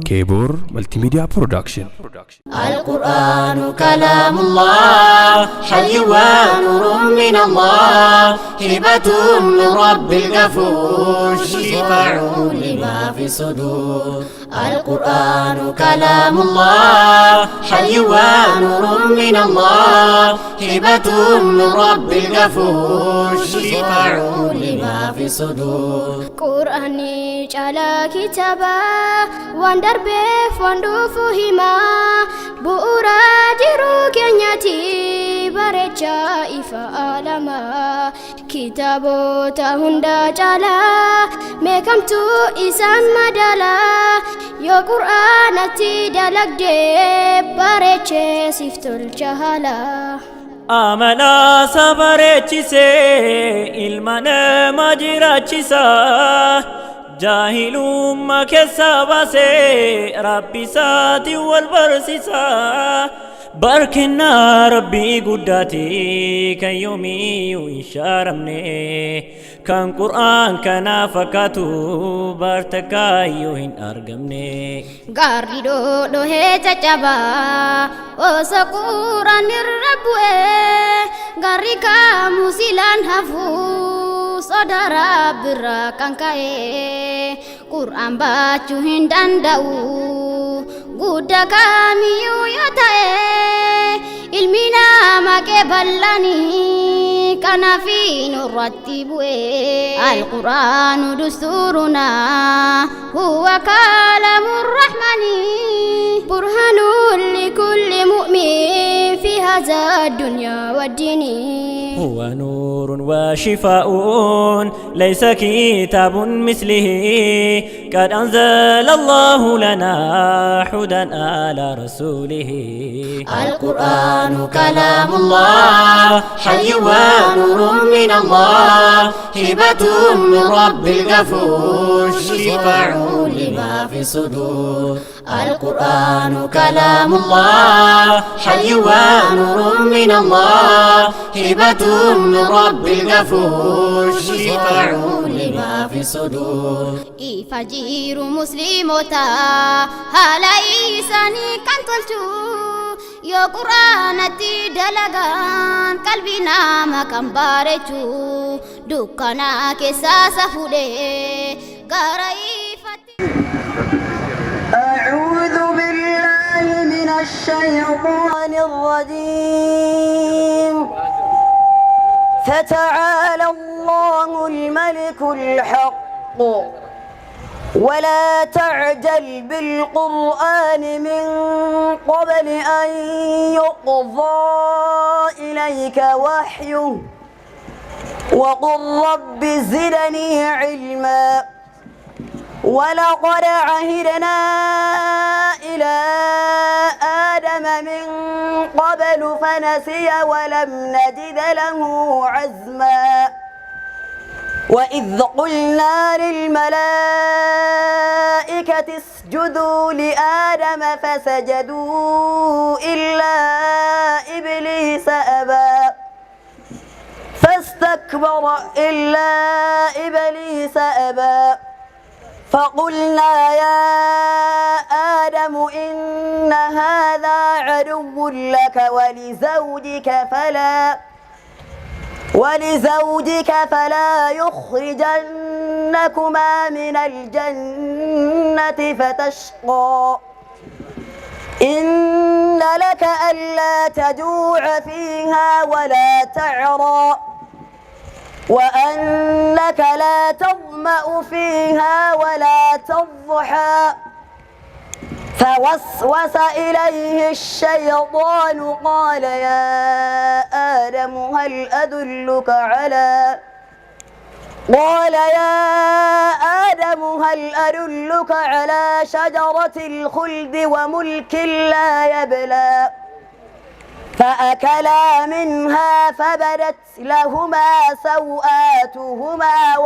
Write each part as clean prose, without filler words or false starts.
كيبور ملتي ميديا برودكشن. القرآن كلام الله حي ونور من الله هبة من رب الغفور شفاع لما في الصدور. القرآن كلام الله حي ونور من الله هبة من رب الغفور شفاع لما في الصدور. قرآني جالا كتابا واندر بيف واندو فهما بؤرا جرو كنياتي برجا إفا آلما كتابو تهندا جالا ميكمتو إسان مدالا يو قرآنتي دالك دي برجا سفتو الجهالا. آمنا سبرچسه علمنا مجرچسا جاهلوم كسباسه ربي ساتي والبرسسا بركنا ربي قداتي كيومي وإشارمني كان قرآن كان فكاتو بارتكايوهن أرقمني غاري دو هيتا جابا وسا قرآن الربوه غاري كامو سيلان هفو صدارا برا كانكاي قرآن باچو هندان داو غودا كاميو يوتاي ilmina make ballani kana fi nurattibuwe. القرآن دستورنا هو كلام الرحمن برهان لكل مؤمن في هذا الدنيا والدين. هو نور وشفاء ليس كتاب مثله قد أنزل الله لنا هدى على رسوله. القرآن كلام الله حي ونور من الله هبة من رب الغفور شفاع لما في الصدور. القرآن كلام الله حي ونور من الله هبة من رب الغفور شفاع لما في الصدور. إفجير مسلموتا هلا إيساني كنتلتو يا قرآنتي دلغان قلبنا ما كان بارجو دكانا كساسا فودي غرايفتي. أعوذ بالله من الشيطان الرجيم. فتعالى الله الملك الحق ولا تعجل بالقرآن من قبل أن يقضى إليك وحيه وقل رب زدني علما. ولقد عهدنا إلى آدم من قبل فنسي ولم نجد له عزما. وإذ قلنا للملائكة اسجدوا لآدم فسجدوا إلا إبليس أبى فاستكبر إلا إبليس أبى. فقلنا يا آدم إن هذا عدو لك ولزوجك فلا يخرجنكما من الجنة فتشقى. إن لك ألا تجوع فيها ولا تعرى وأنك لا تظمأ فيها ولا تضحى. فوسوس إليه الشيطان قال يا آدم هل أدلك على شجرة الخلد وملك لا يبلى. فأكلا منها فبدت لهما سوآتهما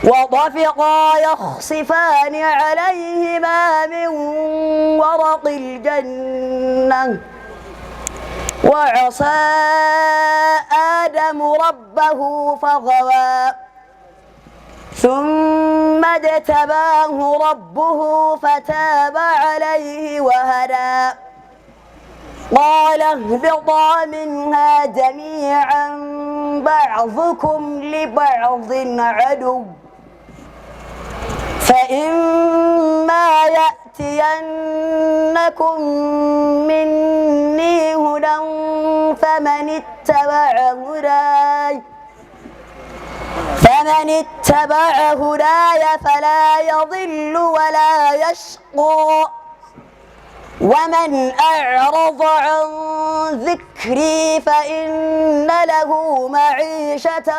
وطفقا يخصفان عليهما من ورق الجنة. وعصى آدم ربه فغوى ثم اجتباه ربه فتاب عليه وهدى قال اهبطا منها جميعا بعضكم لبعض عدو فإما يأتينكم مني هدى فمن اتبع هداي فلا يضل ولا يشقى ومن أعرض عن ذكري فإن له معيشة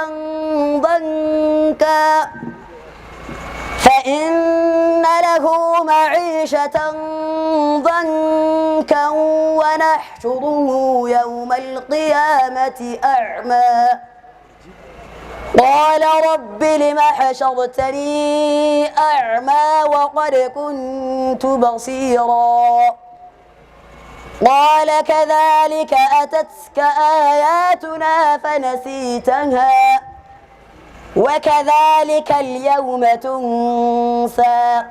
ضنكا ونحشره يوم القيامة أعمى قال رب لم حشرتني أعمى وقد كنت بصيرا قال كذلك أتتك آياتنا فنسيتها وكذلك اليوم تنسى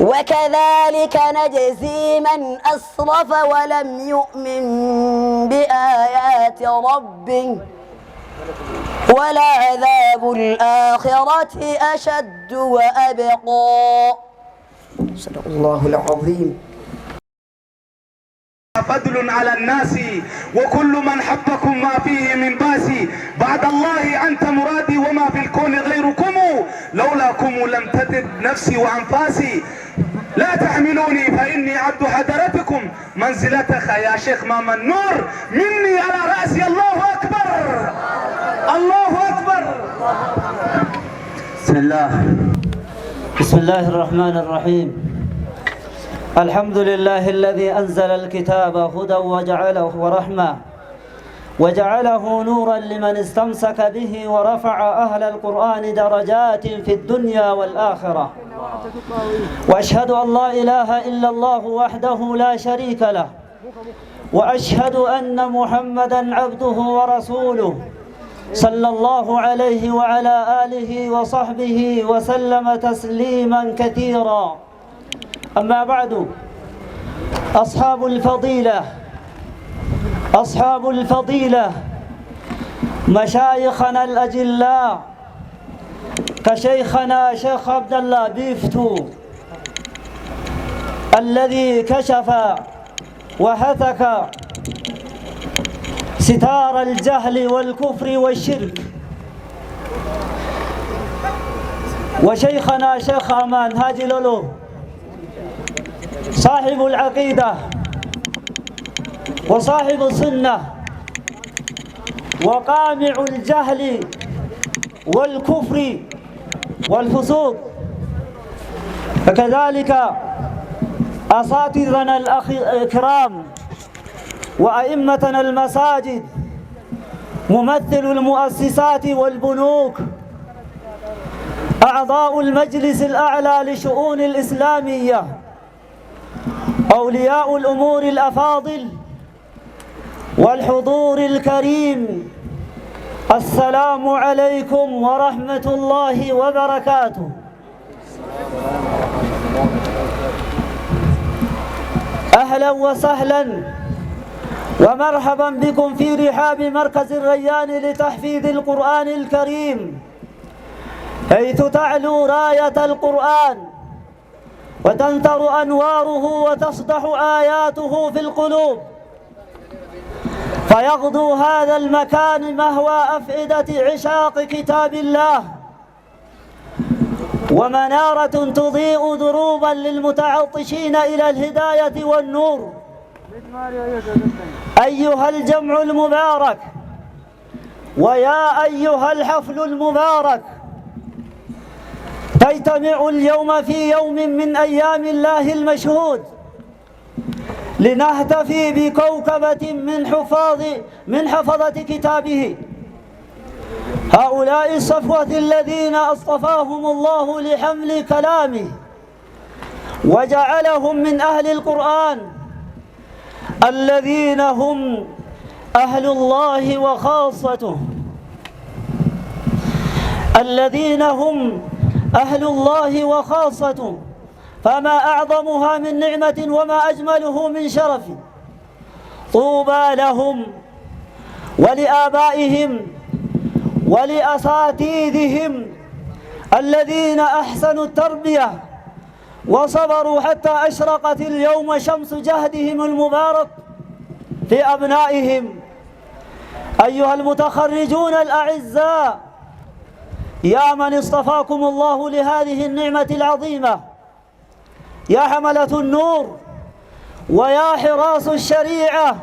وكذلك نجزي من أسرف ولم يؤمن بآيات ربه ولعذاب الآخرة أشد وأبقى. صدق الله العظيم. فضل على الناس وكل من حبكم ما فيه من باسي بعد الله أنت مرادي وما في الكون غيركم لولاكم لم تدد نفسي وأنفاسي لا تحملوني فإني عبد حضرتكم منزلتك يا شيخ ماما النور مني على رأسي. الله أكبر الله أكبر. بسم الله الرحمن الرحيم. الحمد لله الذي أنزل الكتاب هدى وجعله ورحمة وجعله نورا لمن استمسك به ورفع أهل القرآن درجات في الدنيا والآخرة وأشهد أن لا إله إلا الله وحده لا شريك له وأشهد أن محمدا عبده ورسوله صلى الله عليه وعلى آله وصحبه وسلم تسليما كثيرا. أما بعد، أصحاب الفضيلة مشايخنا الأجلاء كشيخنا شيخ عبد الله بيفتو الذي كشف وهتك ستار الجهل والكفر والشرك، وشيخنا شيخ أمان هاجي لولو صاحب العقيدة وصاحب السنة وقامع الجهل والكفر والفسوق، فكذلك أساتذتنا الكرام وأئمتنا المساجد، ممثل المؤسسات والبنوك، أعضاء المجلس الأعلى لشؤون الإسلامية، أولياء الأمور الأفاضل والحضور الكريم، السلام عليكم ورحمة الله وبركاته. أهلا وسهلا ومرحبا بكم في رحاب مركز الريان لتحفيظ القرآن الكريم، حيث تعلو راية القرآن وتنثر أنواره وتصدح آياته في القلوب، فيغدو هذا المكان مهوى أفئدة عشاق كتاب الله ومنارة تضيء دروبا للمتعطشين إلى الهداية والنور. أيها الجمع المبارك ويا أيها الحفل المبارك، تجتمع اليوم في يوم من أيام الله المشهود لنهتفي بكوكبة من حفظة كتابه، هؤلاء الصفوة الذين اصطفاهم الله لحمل كلامه وجعلهم من أهل القرآن الذين هم أهل الله وخاصته. الذين هم أهل الله وخاصته، فما أعظمها من نعمة وما أجمله من شرف. طوبى لهم ولآبائهم ولأساتذتهم الذين أحسنوا التربية وصبروا حتى أشرقت اليوم شمس جهدهم المبارك في أبنائهم. أيها المتخرجون الأعزاء، يا من اصطفاكم الله لهذه النعمة العظيمة، يا حملة النور ويا حراس الشريعة،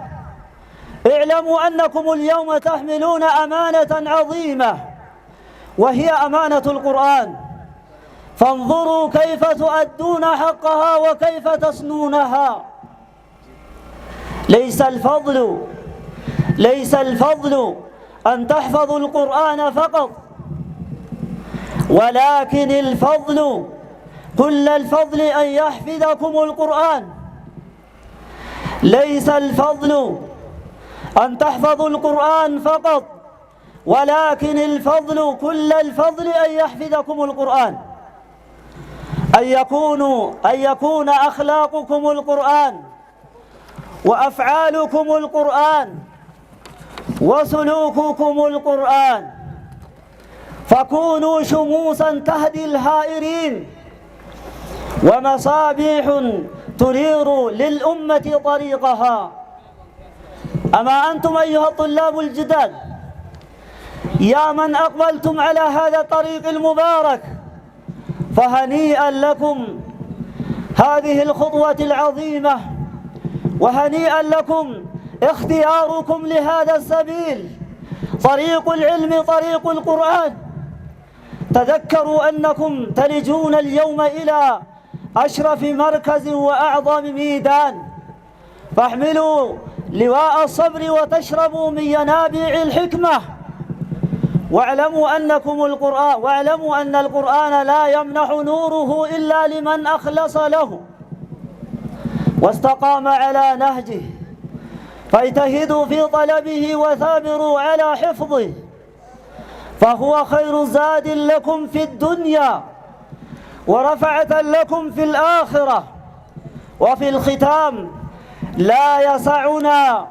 اعلموا أنكم اليوم تحملون أمانة عظيمة، وهي أمانة القرآن. فانظروا كيف تؤدون حقها وكيف تصنونها. ليس الفضل أن تحفظوا القرآن فقط، ولكن الفضل كل الفضل أن يحفظكم القرآن. ليس الفضل أن تحفظوا القرآن فقط، ولكن الفضل كل الفضل أن يحفظكم القرآن، أن يكون أخلاقكم القرآن، وأفعالكم القرآن، وسلوككم القرآن. فكونوا شموسا تهدي الهائرين، ومصابيح تنير للأمة طريقها. أما أنتم أيها الطلاب الجداد، يا من أقبلتم على هذا الطريق المبارك، فهنيئا لكم هذه الخطوة العظيمة، وهنيئا لكم اختياركم لهذا السبيل. طريق العلم طريق القرآن. تذكروا أنكم تلجون اليوم إلى أشرف مركز وأعظم ميدان، فاحملوا لواء الصبر وتشربوا من ينابيع الحكمة، واعلموا أن القرآن لا يمنح نوره إلا لمن أخلص له واستقام على نهجه. فاجتهدوا في طلبه وثابروا على حفظه، فهو خير زاد لكم في الدنيا ورفعة لكم في الآخرة. وفي الختام، لا يسعنا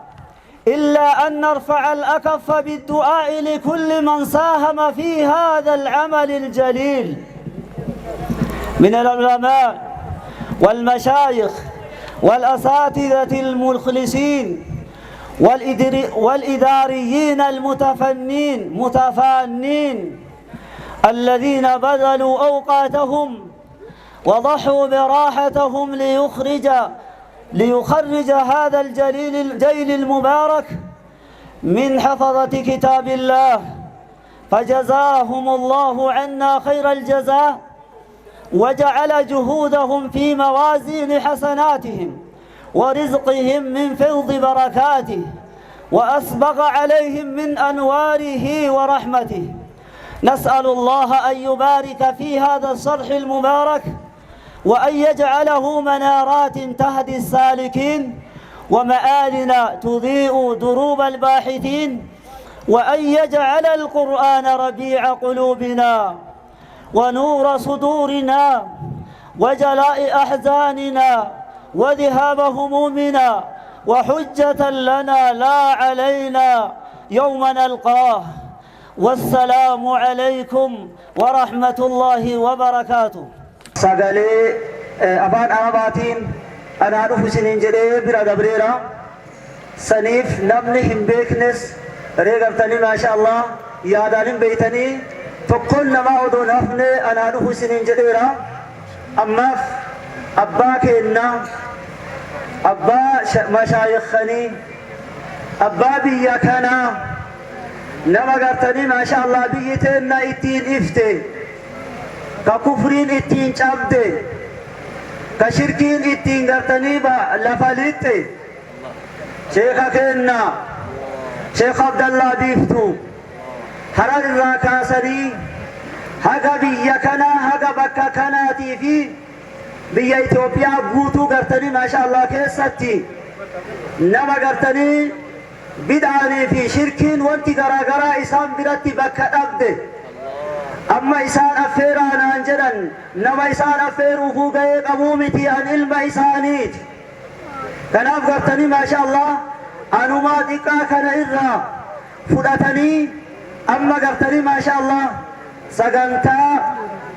إلا أن نرفع الأكف بالدعاء لكل من ساهم في هذا العمل الجليل من العلماء والمشايخ والأساتذة المخلصين والإداريين المتفانين الذين بذلوا أوقاتهم وضحوا براحتهم ليخرج هذا الجيل المبارك من حفظة كتاب الله. فجزاهم الله عنا خير الجزاء، وجعل جهودهم في موازين حسناتهم ورزقهم من فيض بركاته، وأسبغ عليهم من أنواره ورحمته. نسأل الله أن يبارك في هذا الصرح المبارك، وأن يجعله منارات تهدي السالكين، ومآلنا تضيء دروب الباحثين، وأن يجعل القرآن ربيع قلوبنا ونور صدورنا وجلاء أحزاننا وذهاب همومنا، وحجة لنا لا علينا يوم نلقاه. والسلام عليكم ورحمة الله وبركاته. ساقالي أفان أماباتين أنا أعرف سنين جدي برا دبريرا سنيف نبني هم بيكنس ريقبتني ما شاء الله يادالين بيتني فكل ما أدو نفني أنا أعرف سنين جديرا. أما أبا كينا أبا مشايخني أبا بيكنا نما قرتني ما شاء الله بيتنا إتين إفتي ككفرين إتين شابدي كشركين إتين قرتني لفليتي. شيخ كينا شيخ عبد الله بيفتو هرر الراكاسري هكا بيكنا هكا بكا كناتي في بيا إثيوبيا بوتو قرتني ما شاء الله كيستي نما قرتني بدعاني في شركين وانتي غراغرا إسام براتي بكا أبدي أما إسان أفيرانا أنجدن نما إسان أفيرو فوقي قبومتي أن علم إسانيت كان أفقرتني ما شاء الله أنو ما دقا كان إرى فرأتني أما قرتني ما شاء الله سقنتا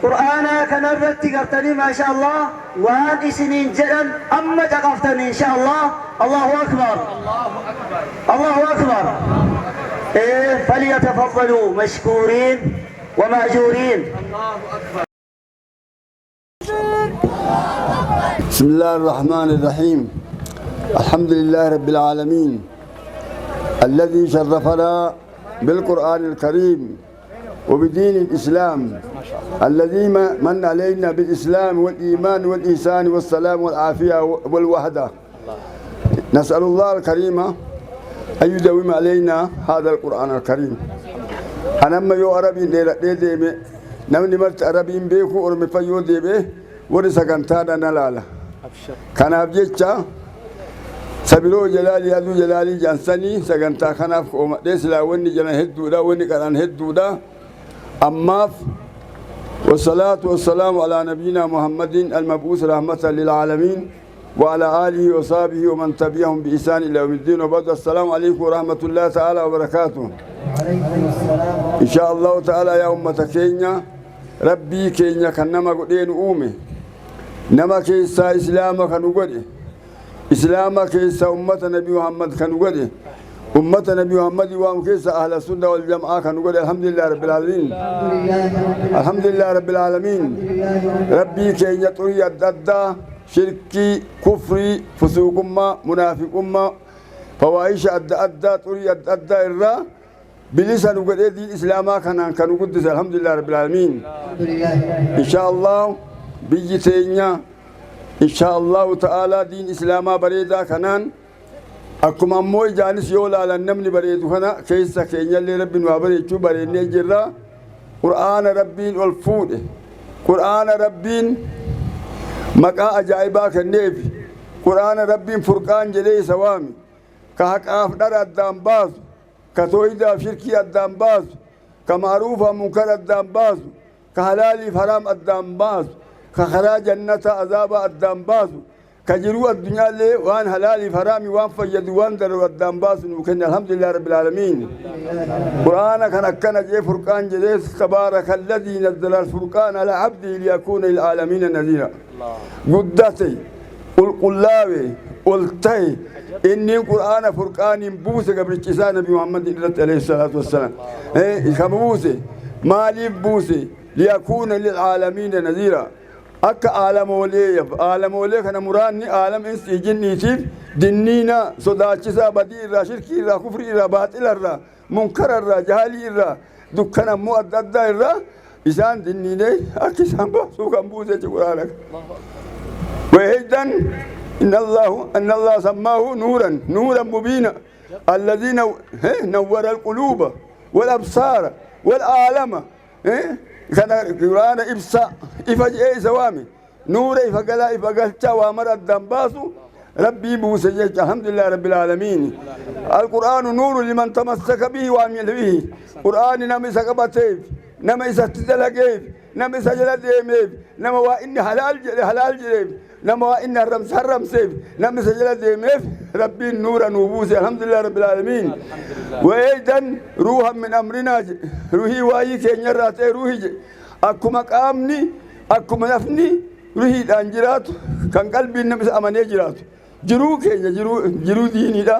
قرآنا كان الرتي قرتني ما شاء الله وان سنين جدا أما تقفتني إن شاء الله الله أكبر الله أكبر إيه فليتفضلوا مشكورين ومأجورين. بسم الله الرحمن الرحيم. الحمد لله رب العالمين الذي شرفنا بالقرآن الكريم وبدين الإسلام الذي من علينا بالإسلام والإيمان والإحسان والسلام والعافية والوحدة. نسأل الله الكريم أن يدوم علينا هذا القرآن الكريم. أنا ما يو عربي ديمي نمني مرت عربي بيكو أرمي فيو ديبه ورسكن تانا نلالا كان أبجيتشا سبيلو جلالي أدو جلالي جانساني سكن تا خناف كوما ديسلا وني جنا هدو دا وني كران هدو دا أماف والصلاة والسلام على نبينا محمد المبعوث رحمة للعالمين وعلى آله وصحبه ومن تبعهم بإحسان إلى يوم الدين وبعد. السلام عليكم ورحمة الله تعالى وبركاته. إن شاء الله تعالى يا أمة كينيا ربي كينيا كنما قدين أومي نما كيسا إسلام كانوا قدي إسلام كيسا أمة نبي محمد كانوا قدي أمة نبي محمد وام كيسا أهل السنة والجماعة كانوا قدي. الحمد لله رب العالمين الحمد لله رب العالمين. ربي كينيا طريق الددا شركي كفري فسوقما منافقما فواحش أدى طريق أدى الرا بلسان وقد دين إسلاما كانوا قدس. الحمد لله رب العالمين. إن شاء الله بيجتينيا إن شاء الله تعالى دين إسلاما بريدا كنان أكما موي جانس يولا على النمل بريدو هنا كيسا كينيا اللي رب وابريتو بريني جرا قرآن ربين والفود قرآن ربين مقا أجائبا كالنيفي قرآن ربين فرقان جلي سوامي كهك آفدر الدام باز كتويدا شركي الدام باز كمعروفة منكر الدام باز كهلالي فرام الدام باز كخراج جنة عذاب الدام باز كجرو الدنيا لي وان هلالي فرامي وان فجد وان در الدام باز وكن. الحمد لله رب العالمين. قرآن كان جي فرقان جليس تبارك الذي نزل الفرقان على عبده ليكون للعالمين نذيرا. قدتي قلاوي قلتي إني قرآن فرقان بوسى قبل الجسان نبي محمد عليه الصلاة والسلام كبوسى مالي بوسى ليكون للعالمين نذيرا. أك عالم ولي كان مراني عالم إنس جني تيف دنينا صداچسا بدي را شركي را كفر را باطل را منكر را جهالي را دكنا مؤدد را إسان دنيني أكسان بسوكم بوسى قرآنك. وهيدا إن الله سماه نورا مبينا الذين نور القلوب والأبصار والعالم. كان قرآن إبساء إفجأ سوامي نور إفقلا إفقلتا وامر الدنباسو ربي بوسجيك. الحمد لله رب العالمين. القرآن نور لمن تمسك به وعمل به. قرآن نمي سكبتيف نمي ستدلقيف نمي سجل ديميف نما وإن حلال جريف نما وإن حرم سيف نمي سجل ديميف ربي النور نوبوسي. الحمد لله رب العالمين. وأيضا روحا من أمرنا روحي واي كينيا راتي روحي أكما قامني أكما نفني روحي الأنجرات كان قلبي نمس أماني جرات جرو كينيا جرو ديني دا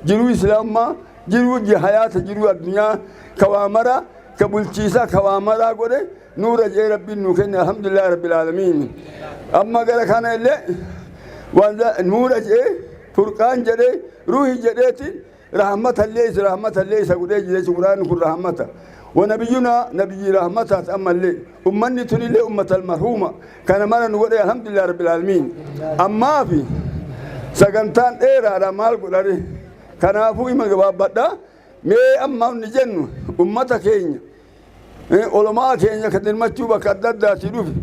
جرو إسلام ما جرو حياة جرو الدنيا كوامرا كبلشيسا كوامرا قولي نور جي ربي نوكين. الحمد لله رب العالمين. أما قال كان اللي وانزا نور جي فرقان جدي روحي جديتي رحمة الله سقولي جدي قرآن كل رحمته ونبينا نبي رحمته أما اللي أمني تني لي أمة المرحومة كان مرة نقول الحمد لله رب العالمين. أما في سكنتان إيرا رمال قولي كان أفوي مجباب بدا مي أما نجنو أمة كينيا علماء كينيا كدر مچوبا كددا تدوفي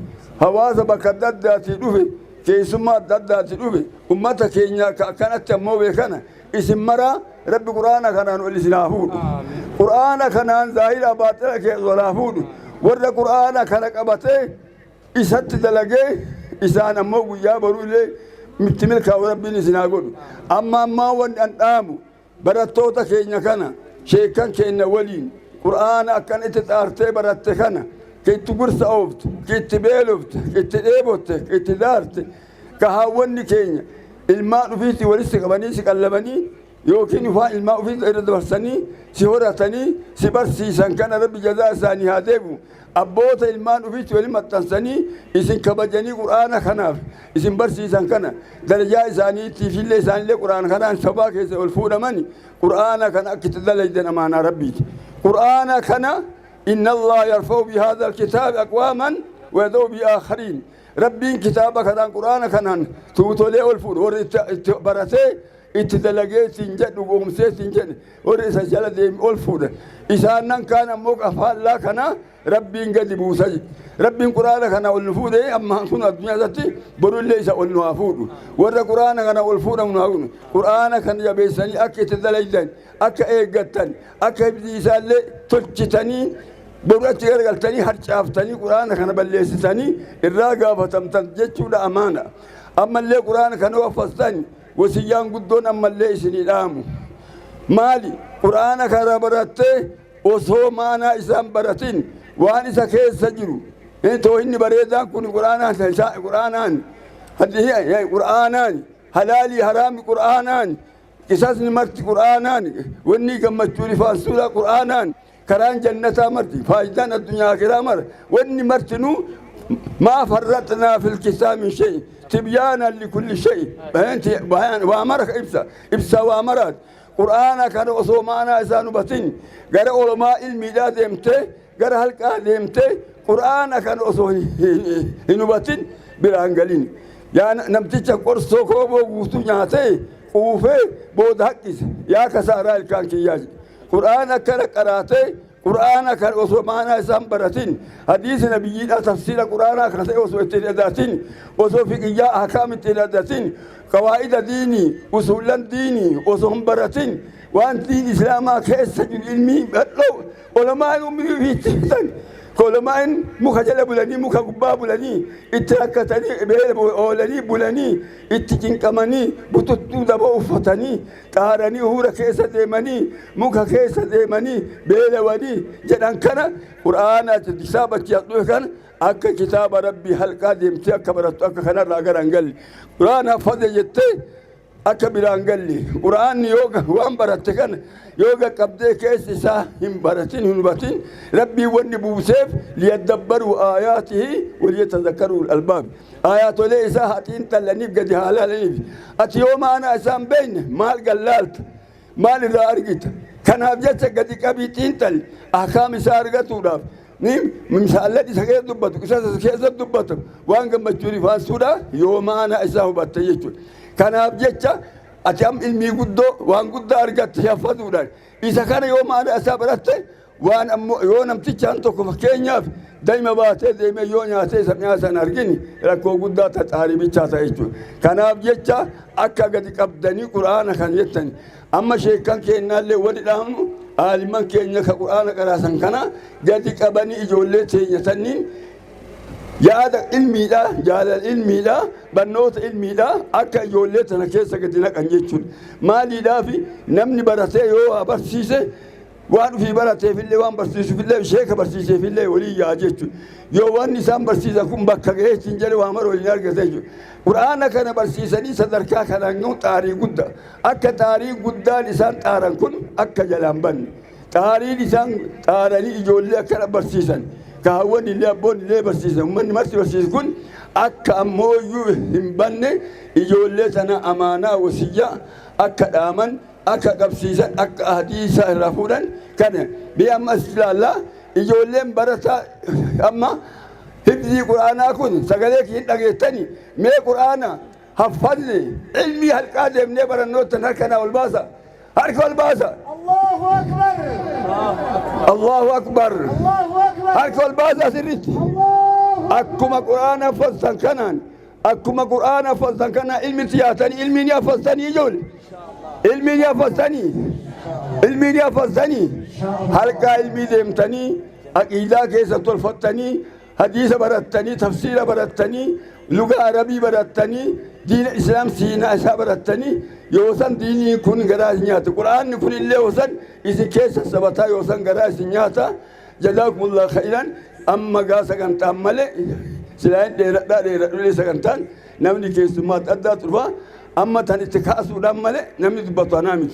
حواس بكددا تدوفي كيسما ددا تدوفي أمة كينيا كانت تموي كان اسم مرا رب قرآن كان ولسنافون قرآن كان ظاهر باطل كيزلافون ور قرآن كان قبته إسات دلقه إسان أمو يا برولي متمل كوربين سناقول أما ما ون أنامو براتوتا كينيا كان شيكان كينا ولين قرآن أكن إتتارتي برات كان كي تبرس أوفت كي تبيلوفت كي تديبوت كي تدارت كهاوني كينيا الماء فيتي ولسه كبني سكالبني يوكين فا الماء فيت إرد برسني سهورتني سبرسي سان كان رب جزاء ثاني هادبو أبوت الماء فيت ولما تنسني إسن كبجني قرآن خناف إسن برسي سان كان درجة ثاني تفيل لسان لي قرآن خنان سباك والفور مني قرآن كان أكتدل يدنا معنا ربي قرآن كان إن الله يرفع بهذا الكتاب أقواما ويذو بآخرين ربي كتابك كان قرآن كان توتولي والفور برسي اتدلقي سنجد وقومسي سنجد ورئيس جلد والفور إسانا كان موك أفعال لا كان ربي قد بوسي ربي قرآن كان والفور أما كنا الدنيا ذاتي برو ليس والنوافور ورد قرآن كان والفور منهون قرآن كان يبيسني أكي تدلقين أكي إيقتن أكي بديسان لي تلجتني برات يرجلتني هرشافتني قرآن كان بليستني الراجع فتمتن جتشو أمانة أما اللي قرآن كان وفستني وسيان قدون أما اللي سنيلامو مالي قرآن كان براتة وصو مانا إسام براتين وأنا سكيس سجرو إنتو إني بريدا كون قرآن قرآن هذه هي قرآن حلالي حرامي قرآن قصص نمرت قرآن وإني كم تشوري فاسورة قرآن كران جنة مرتي فايدان الدنيا كرامر وإني مرتنو ما فرطنا في الكتاب من شيء تبيانا لكل شيء بيان وامرك إبسا وامرات قرآن كان أصومانا إسانو بطين قرأ علماء الميداد يمتي قرأ هلقا يمتي قرآن كان أصومي هنوبتين برانقلين يعني نمتيش قرصو كوبو وستو ناتي قوفي بود حقيس يا كسارا الكان كياجي قرآن كان قراتي قرآن كان أصومانا إسان براتين حديث نبيين تفسير قرآن كان أصوم التلاداتين أصوم فقهية أحكام التلاداتين قواعد ديني أصول ديني أصوم براتين وأن دين إسلاما كيس علمي بلو علماء أمي في تحتن علماء مخجل بلاني مخبا بلاني اتركتني بيل بولاني بلاني اتجين كماني بتوتو دبو فتني كاراني هورا كيس ديماني مخ كيس ديماني بيل ودي جدان كنا قرآن تدسابة يطلع كان أك كتاب ربي حلقة ديمتي أكبرت أك خنا راجرانجل قرآن فضل جتة أكبرانجلي قرآن يوغا وان برتكن يوغا قبضة كيس إسا هم برتين هم بتين ربي وني بوسف ليدبروا آياته وليتذكروا الألباب آيات ليس هاتين تلني بقد حلال أتيوم أنا أسام بين مال قلالت مال رارجت كان أبجت قد كبيتين تل أحكام سارقة وداف نيم مسألة سكير دبته كسر سكير دبته وان قم تجري فاسودا يوم أنا أسام بتيجي كان أبجت أتيام علمي قدو وان قد أرجت يفضولا إذا كان يوم أنا أسام برته وان يوم أمتيجان تكو كينيا دايما باتي دايما يوم ياتي سميا سنارجيني ركو قد تتعري بيتشاتا يجو كان أبجت أكا قد قبضني قرآن كان يتني أما شيء كان كينا اللي ودلهم عالمان كينا كقرآن كراسن كنا قد قبني إجولة تيجتنين yaada ilmiidha jaalala ilmiidha barnoota ilmiidha akka ijoollee tana keessa gadi naqan jechuudha maaliidhaafi namni baratee yoo barsiise waan ofii barateefillee waan barsiisuufillee sheeka barsiiseefillee walii yaa jechuudha yoo waan isaan barsiisan kun bakka gahee ittiin jedhe waa mara waliin argate jechuudha quraana kana barsiisanii sadarkaa kanaan ga'u xaarii guddaa akka xaarii guddaan isaan xaaran kun akka jalaan banne xaariin isaan xaaranii ijoollee akkana barsiisan كهون اللي أبون اللي برسيسه ومن مرت برسيس كون أك أمويو همبنة يجولتنا أمانة وسيا أك آمن أك قبسيسا أك أحديثا رفولا كان بيام الله يجولين برتا أما هبدي قرآن أكون سجلك ينتقيتني مي قرآن حفظني علمي هالقادم نبر النوت هالكنا والباسا هالك والباسا الله أكبر الله أكبر هالك والباسا سرت أكما قرآن فصل كنان أكما قرآن فصل كنا علمي تياتني علمي يفصلني يجول علمي يفصلني علمي يفصلني هالك علمي دمتني عقيدة كيسة تلفتني حديث برتني تفسير برتني لغة عربي برتني دين الإسلام سينا أشياء برتني يوسن ديني كن غراس نياتا قرآن كن اللي يوسن إذا كيسة سبتا يوسن غراس نياتا جزاكم الله خيرا أما قاسا كانت أمالي سلاين ديرا سكنتان نمني كيسمات أدى ترفا أما تاني تكاسو دمالي نمني تبطانا ميت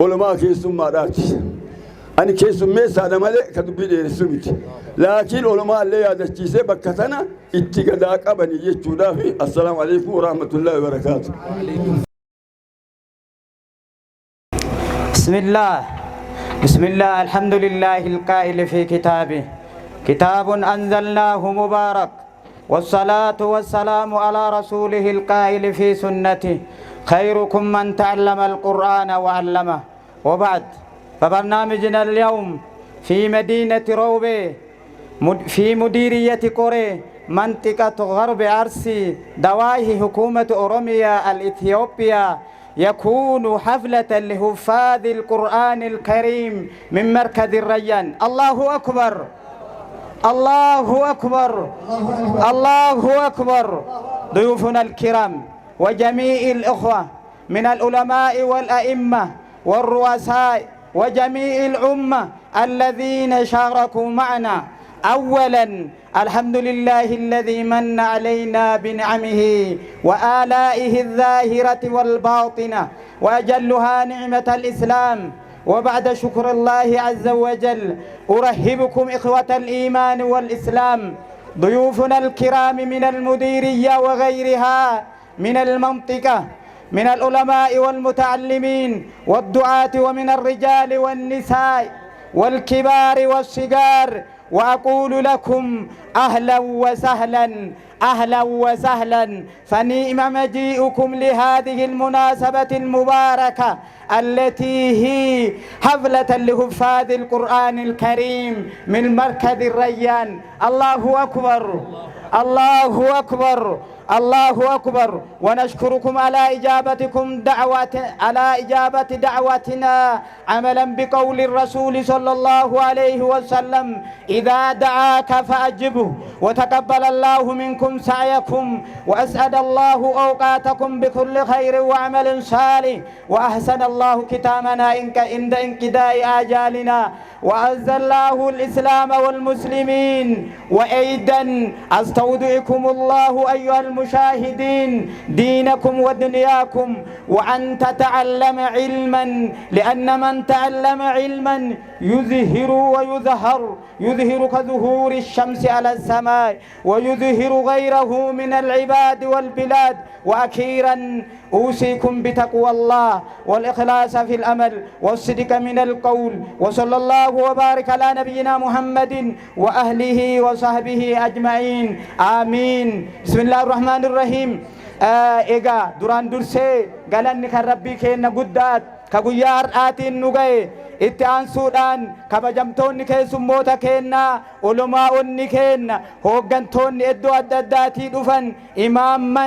علماء كيسمات راتي أنا كيسمي سادة مالي كتبي دير سميت لكن علماء اللي هذا الشيء بكتنا اتقادك أبني يجودا في السلام عليكم ورحمة الله وبركاته بسم الله الحمد لله القائل في كتابه كتاب أنزلناه مبارك والصلاة والسلام على رسوله القائل في سنته خيركم من تعلم القرآن وعلمه وبعد فبرنامجنا اليوم في مدينة روبي في مديرية كوري منطقة غرب أرسي دواهي حكومة أوروميا الإثيوبيا يكون حفلة لحفاظ القرآن الكريم من مركز الريان. الله أكبر الله أكبر الله أكبر. ضيوفنا الكرام وجميع الأخوة من العلماء والأئمة والرؤساء وجميع الأمة الذين شاركوا معنا، أولا الحمد لله الذي من علينا بنعمه وآلائه الظاهرة والباطنة وأجلها نعمة الإسلام. وبعد شكر الله عز وجل أرحبكم إخوة الإيمان والإسلام ضيوفنا الكرام من المديرية وغيرها من المنطقة من العلماء والمتعلمين والدعاة ومن الرجال والنساء والكبار والصغار، وأقول لكم أهلا وسهلا أهلا وسهلا، فنعم مجيئكم لهذه المناسبة المباركة التي هي حفلة لحفاظ القرآن الكريم من مركز الريان. الله أكبر الله أكبر الله أكبر. ونشكركم على إجابة دعوتنا عملا بقول الرسول صلى الله عليه وسلم إذا دعاك فأجبه، وتقبل الله منكم سعيكم وأسعد الله أوقاتكم بكل خير وعمل صالح، وأحسن الله ختامنا عند انقضاء آجالنا، وأعز الله الإسلام والمسلمين. وأيضا أستودعكم الله أيها المشاهدين دينكم ودنياكم، وأن تتعلم علما، لأن من تعلم علما يظهر ويظهر، يظهر كظهور الشمس على السماء ويظهر غيره من العباد والبلاد. وأخيرا أوصيكم بتقوى الله والإخلاص في الأمل والصدق من القول، وصلى الله وبارك على نبينا محمد وأهله وصحبه أجمعين آمين. بسم الله الرحمن الرحيم. إيجا دوران درسي قالني كربي كينا قدات كغيار آتين نغي اتعان سودان كبجمتوني كيسموتا كينا علماؤني كينا هوغنتوني ادو أدداتي دفن إماما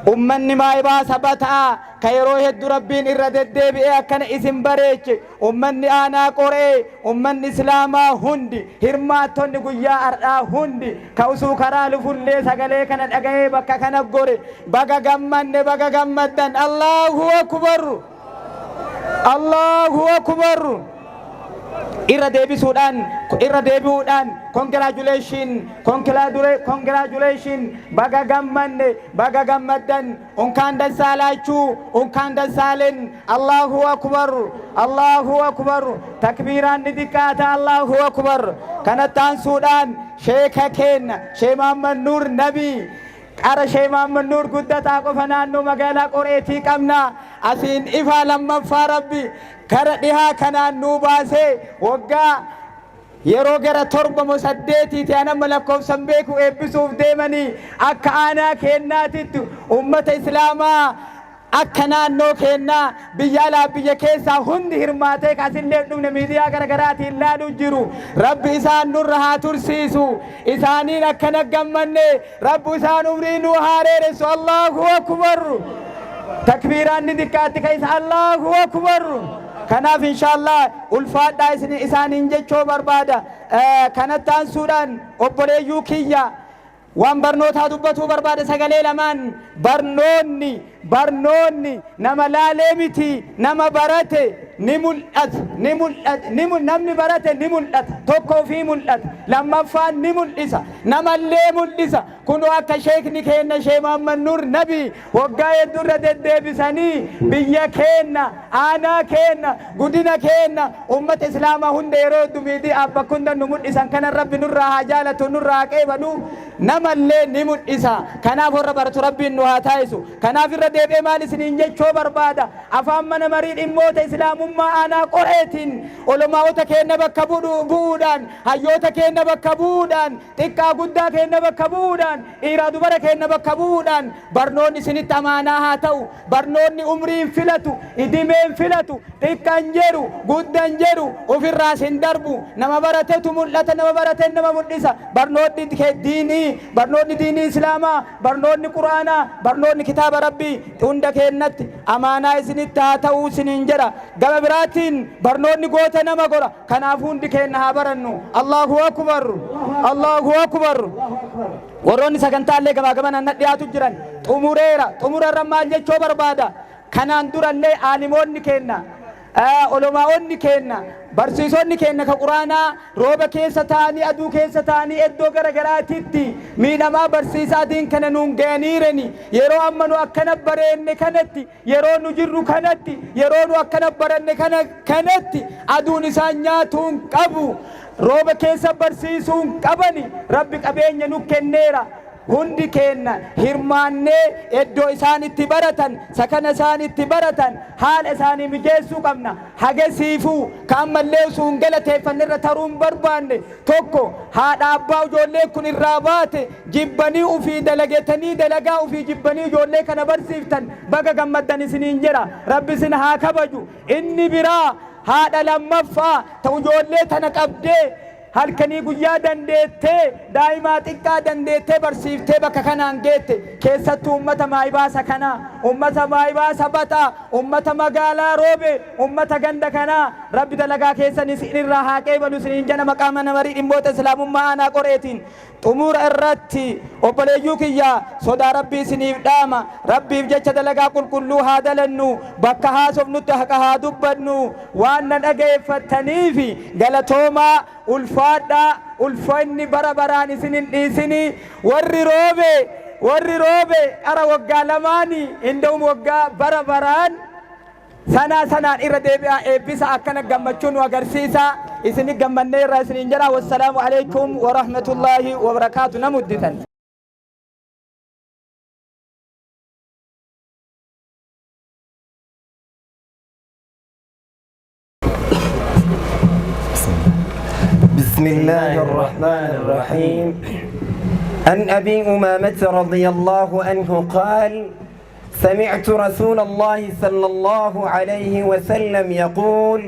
أمني ما يبا سبتا كيروه الدربين إردد بي أكنا اسم بريج أمني آنا قري أمني إسلاما هندي هرماتون قيا أرآ هندي كوسو كرال فلي سغلي كانت أغاي بكا كانت قري بغا غمان بغا غمدن. الله أكبر الله أكبر. irra deebi'uudhaan congratulation baga gammanne baga gammaddan unkaan dansaalaachuu unkaan dansaalen. Allahu akbar Allahu akbar. takbiiraan ni xiqqaata. Allahu akbar. kanattaan suudhaan sheeka kenna Sheekh Muhammad Nuur Nabii qara Sheekh Muhammad Nuur guddataa qofa naannoo magaalaa Qoreetii qabna. asiin ifaa lammaffaa rabbi kara dhihaa kanaan nuu baasee waggaa yeroo gara 7 anama lakkoofsan beeku eebbisuuf deemanii akka aanaa kennaatitti ummata islaamaa akka naannoo kennaa biyya alaa biyya keessaa hundi hirmaatee kasillee dhumne miidiyaa garaagaraatiin ilaaluu jiru. rabbi isaan nurra haa tursiisu, isaaniin akkana gammanne rabbi isaan umrii nuu haa dheeressu. Allahu akbar. takbiiraan ni xiqqaatti keessa. Allahu akbar كناف إن شاء الله ألفات دايسن إسان إنجتشو بربادا كانت تانسودان أبولي يوكيا وان برنوتا دبتو بربادا سغلي لمان برنوني نما لاليمتي نما براتي نملأت نمني براتي نملأت توكو في ملأت لما فان نملئسا نما اللي ملئسا كنو أكا شيخ نكينا شيخ محمد نور نبي وقاية درة الدبساني بيا كينا أنا كينا قدنا كينا أمة إسلام هند يرود ميدي أبا كنا نملئسا كان الرب نور حجالة نور كيف نو نما اللي نملئسا كان فور برت ربي نوها تايسو كان في الردب إيمان سنين جيشو بربادا أفهم من مريد إموت إسلام ما أنا قرأتين علماء تكين بكبودان هيوتا كين بكبودان تكا قدا كين بكبودان إيرادو برا كين بكبودان برنوني سنت أمانها تو برنوني عمرين فلتو إدمين فلتو تكا نجرو قدا نجرو وفي الراس دربو نما براتتو ملتا نما براتين نما ملسا برنوني ديني برنوني ديني إسلاما برنوني قرآنا برنوني كتاب ربي توندا كينت أمانا سنت تاو سننجرا قبل براتين برنوني قوتا نما قرأ كنافون دي كينها برنو الله أكبر الله أكبر وروني سكنتا اللي قبل ندياتو جران تمور الرمال جيشو بربادا كنان دور اللي عالمون كينا علماء كينا برسيسون كينا كقرانا روبا كيسا تاني أدو كيسا تاني إدو غرغراتيتي مينما برسيسا دين كننون غانيرني يرو أمنو أكنب برين كنتي يرو نجرو كنتي يرو أكنب برين كنتي أدو نسانياتون قبو روبا كيسا برسيسون قبني ربك أبين ينو كنيرا hundi kenna hirmaanne eddoo isaanitti baratan sakana isaanitti baratan haala isaanii mijeessuu qabna hagasiifuu kaammallee usuun galateeffannirra taruun barbaanne tokko haadha abbaa ijoollee kun irraa baate jibbanii ufii dalagetanii dalagaa ufii jibbanii ijoollee kana barsiiftan baga gammaddan isiniin jira rabbi isin haa kabaju inni biraa haadha lammaffaa ta'u ijoollee tana qabdee halkanii guyyaa dandeettee daa'imaa xiqqaa dandeettee barsiiftee bakka kanaan geette keessattuu ummata maayibaasa kanaa ummata maayibaasa bataa ummata magaalaa roobe ummata ganda kanaa rabbi dalagaa keessan isinirraa haa qeebalu isiniin jana maqaa mana marii dhimmoota islaamummaa aanaa qoreetiin xumura irratti obboleeyyuu kiyyaa sodaa rabbii isiniif dhaama rabbiif jecha dalagaa qulqulluu haa dalannu bakka haasofnutti haqa haa dubbannu waan na dhageeffattaniifi galatoomaa ulfaadha ulfanni bara baraan isinin dhiisini warri roobe ara waggaa lamaani inda'um waggaa bara baraan sanaan irra deebi'aa eebbisa akkana gammachuu nu agarsiisa isini gammannee irraa isiniin jira wassalaamu alaykum wa rahmatullaahi wa barakaatu namudditan بسم الله الرحمن الرحيم عن أبي أمامة رضي الله عنه قال سمعت رسول الله صلى الله عليه وسلم يقول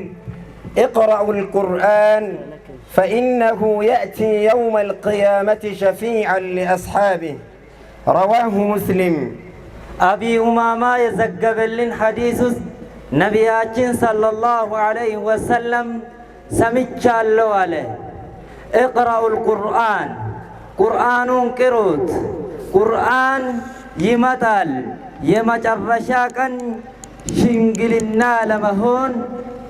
اقرأوا القرآن فإنه يأتي يوم القيامة شفيعا لأصحابه رواه مسلم أبي أمامة يزقب لن حديث نبياتين صلى الله عليه وسلم سمعت الله عليه اقرأوا القرآن قرآن قروت قرآن يمثل يمجرشاكا شنجلنا لمهون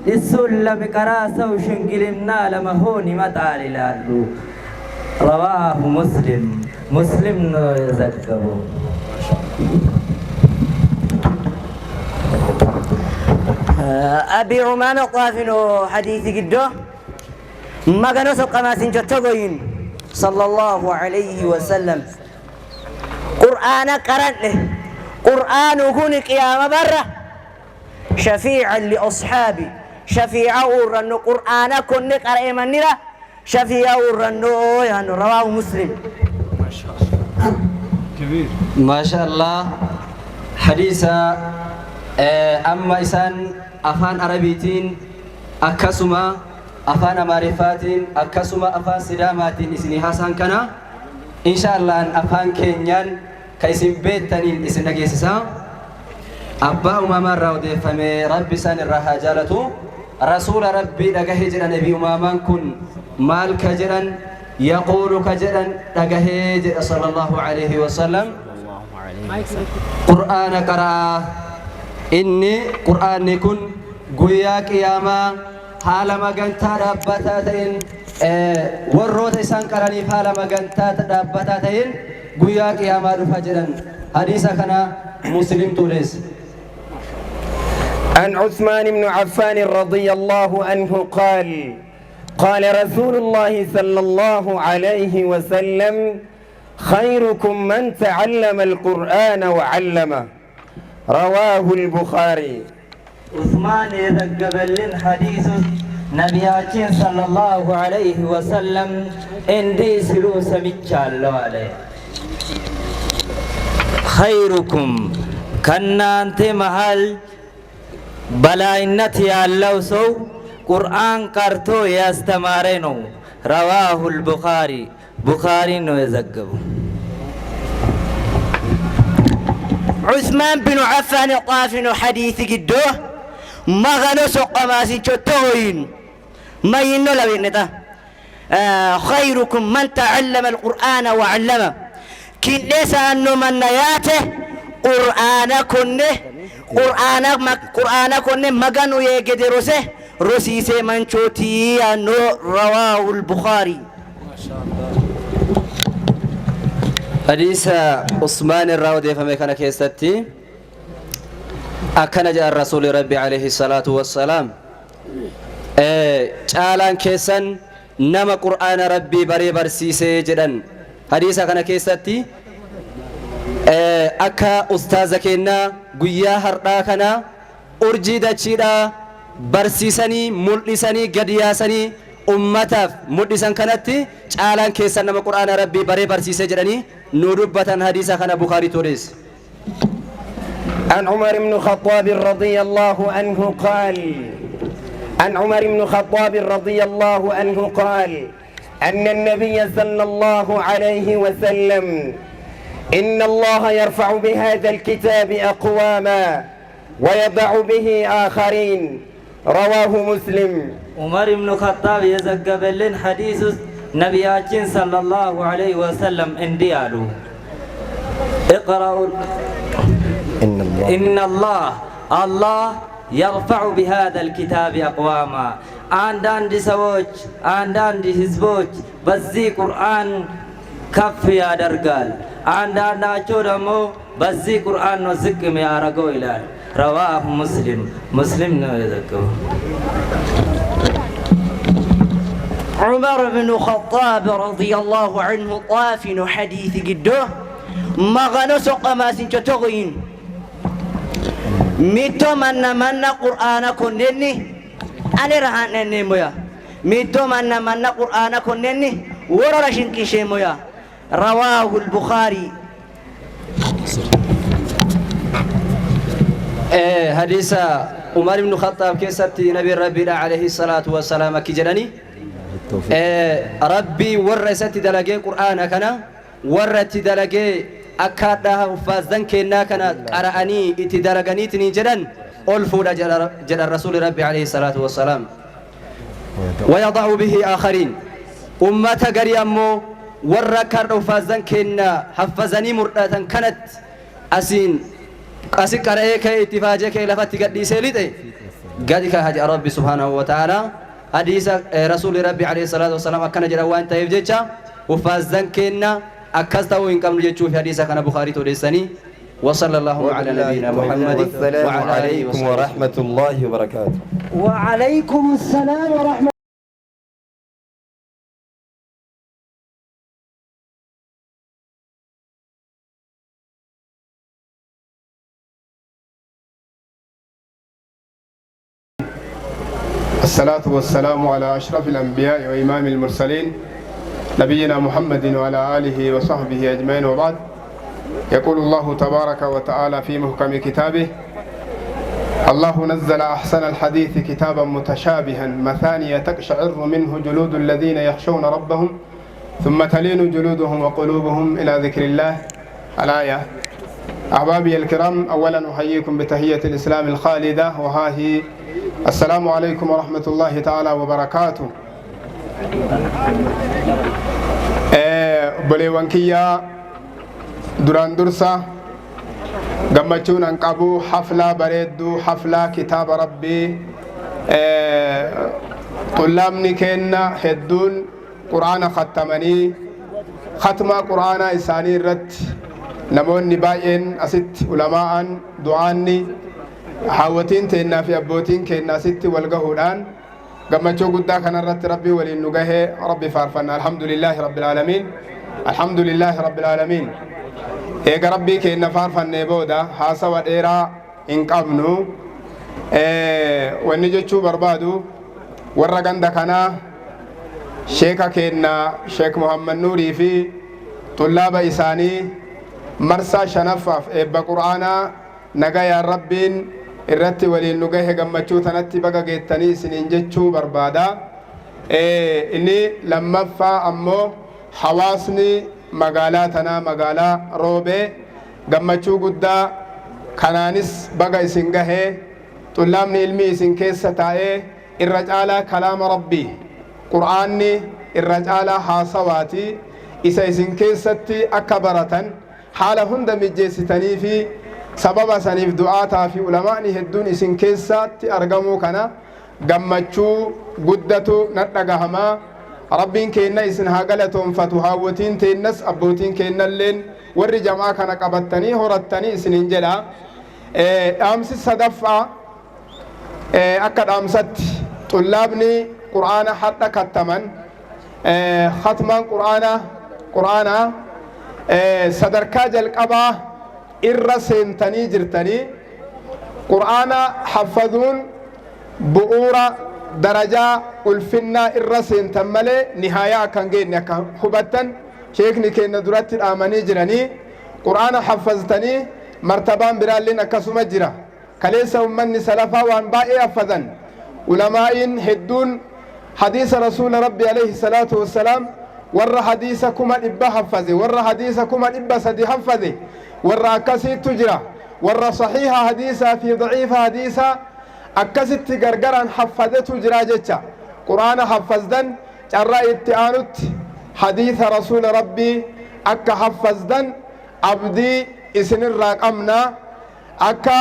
السلم كراسة وشنجلنا لمهون يمثل لالو رواه مسلم يذكره أبي عمامة قافل حديث قده ما كانوا سقما سنجتغين صلى الله عليه وسلم قرآن قرأ له قرآن كن قيام برة شفيعا لأصحابي شفيعا ورنو قرآن كن قرأ من له شفيعا ورنو يعني رواه مسلم ما شاء الله حديث أما إسان أفان عربيتين أكسما أفان معرفاتين أكسما أفان سلاماتين إسني حسن كنا إن شاء الله أفان كينيان كيسين بيتانين إسن نجيسسا أبا أمام الراودة فمي ربي سان الراحة جالتو رسول ربي دقه جرا نبي أمامان كن مال كجرا يقول كجرا دقه جرا صلى الله عليه وسلم قرآن قرأ إني قرآن كن قويا قياما حالا مغانتا دابتاتين warroota isaan qaraniif haala magantaa dhaabbataa ta'een guyyaa qiyaamaa dhufa jedhan hadiisa kana muslimtu lees عن عثمان بن عفان رضي الله عنه قال قال رسول الله صلى الله عليه وسلم خيركم من تعلم القرآن وعلمه رواه البخاري عثمان يذكر حديث نبياتين صلى الله عليه وسلم اندي سلو سميتشالو عليه خيركم كنانت محل بلاينت يالله سو قرآن قرتو يستمارينو رواه البخاري بخاري نو يذكبو عثمان بن عفان طافن حديث قدوه مغنو سوق ماسي تشتوين ما ينو لبينتا خيركم من تعلم القرآن وعلمه كن ليس أنه من نياته قرآن كنه مغنو يقدرسه رسيسه من شوتي أنه رواه البخاري حديث عثمان الراودي فما كان كيستي أكن جاء الرسول ربي عليه الصلاة والسلام جالان كيسن نما قرآن ربي بري برسيسي جدن حديثا كان كيستي أكا أستاذ كينا قويا هردا كنا أرجي دچيدا برسيسني ملسني قدياسني أمتاف ملسن كانت جالان كيسن نما قرآن ربي بري برسيسي جدني نوربة حديثا كان بخاري توريس عن عمر بن الخطاب رضي الله عنه قال عن عمر بن الخطاب رضي الله عنه قال أن النبي صلى الله عليه وسلم إن الله يرفع بهذا الكتاب أقواما ويضع به آخرين رواه مسلم عمر بن الخطاب يزقب لن حديث نبياتين صلى الله عليه وسلم انديالو اقرأوا إن الله يرفع بهذا الكتاب أقواما عندان دي سووج عندان دي حزبوج بزي قرآن كف يا درقال عندان ناچو دمو بزي قرآن نزق يا رقو إلال رواه مسلم نوذكو عمر بن الخطاب رضي الله عنه طافن حديث قدوه مغنو سوق ما سنتوغين ميتو من قرآن كنني أنا رهانني مويا ميتو من قرآن كنني ورا شنكيشي مويا رواه البخاري حديث عمر بن الخطاب كيستي نبي ربي عليه الصلاة والسلام كجراني ربي ورثت دلقي قرآن كنا ورثت دلقي أكادها فازدن كنا كنا قرأني اتدرجني تنجدن ألفودا جل الرسول ربي عليه الصلاة والسلام ويضع به آخرين أمة قريمو وركر فازدن كنا حفظني مرأة كانت أسين أسيك قرأيك اتفاجك لفتك قدي سيلته قدك هجأ ربي سبحانه وتعالى حديث رسول ربي عليه الصلاة والسلام أكنا جلوان تايف جيتشا وفازدن كنا أكستو إن كم نجتشو في حديث كان بخاري توديسني وصلى الله على نبينا محمد وعلى آله وسلم ورحمة الله وبركاته وعليكم السلام ورحمة الصلاة والسلام على أشرف الأنبياء وإمام المرسلين نبينا محمد وعلى آله وصحبه أجمعين وبعد يقول الله تبارك وتعالى في محكم كتابه الله نزل أحسن الحديث كتابا متشابها مثانية تقشعر منه جلود الذين يخشون ربهم ثم تلين جلودهم وقلوبهم إلى ذكر الله الآية. أحبابي الكرام، أولا أحييكم بتحية الإسلام الخالدة، وها هي السلام عليكم ورحمة الله تعالى وبركاته. بليوان كيا دران درسا قمتون انقبو حفلة بريدو حفلة كتاب ربي طلابني كينا هدون قرآن ختمني ختمة قرآن إساني رت نموني باين أست علماء دعاني حاوتين تينا في أبوتين كينا ست والقهودان قمتشو قدا كان رت ربي ولي نقاه ربي فارفنا الحمد لله رب العالمين الحمد لله رب العالمين إيقا ربي كينا فارفنا بودا حاسا وديرا إنقابنو ونجتشو بربادو ورقان دكنا شيخا كينا شيخ محمد نوري في طلاب إساني مرسى شنفاف إبا قرآنا نقا يا ربين irratti waliin nu gahe gammachuu tanatti baga geettanii isiniin jechuu barbaada. Inni lammaffaa ammoo hawaasni magaalaa tanaa magaalaa roobee gammachuu guddaa kanaanis baga isin gahee xullaabni ilmi isin keessa taa'ee irra caalaa kalaama rabbii qur'aanni irra caalaa haasawaati isa isin keessatti akka baratan haala hunda mijjeessitanii fi sababa saniif du'aataa fi ulamaani hedduun isin keessatti argamuu kana gammachuu guddatu nadhagahamaa rabbiin keenna isin haa galatoonfatu haawwatiin teennas abbootiin keennalleen warri jamaa kana qabattanii horattanii isiniin jedha. Dhaamsi sadaffaa akka dhaamsatti xullaabni qur'aana hadha kattaman khatmaan qur'aana sadarkaa jalqabaa irra seentanii jirtanii qur'aana haffazuun bu'uura darajaa ulfinnaa irra seentan malee nihaayaa akkan geenne akka hubattan sheekni keenya duratti dhaamanii jiranii qur'aana haffaztanii martabaan biraalleen akkasuma jira. Kaleessa ummanni salafaa waan baay'ee haffazan ulamaa'iin hedduun hadiisa rasuula rabbi alayhi salaatu wassalaam warra hadiisa 100 haffaze warra hadiisa 300 haffaze warra akkasiitu jira warra sahiha hadiisa fi daciifa hadiisa akkasitti gargaran haffazetu jira jecha qur'aana haffazdan carraa itti aanutti hadiisa rasuula rabbii akka haffazdan abdii isinirraa qabna akka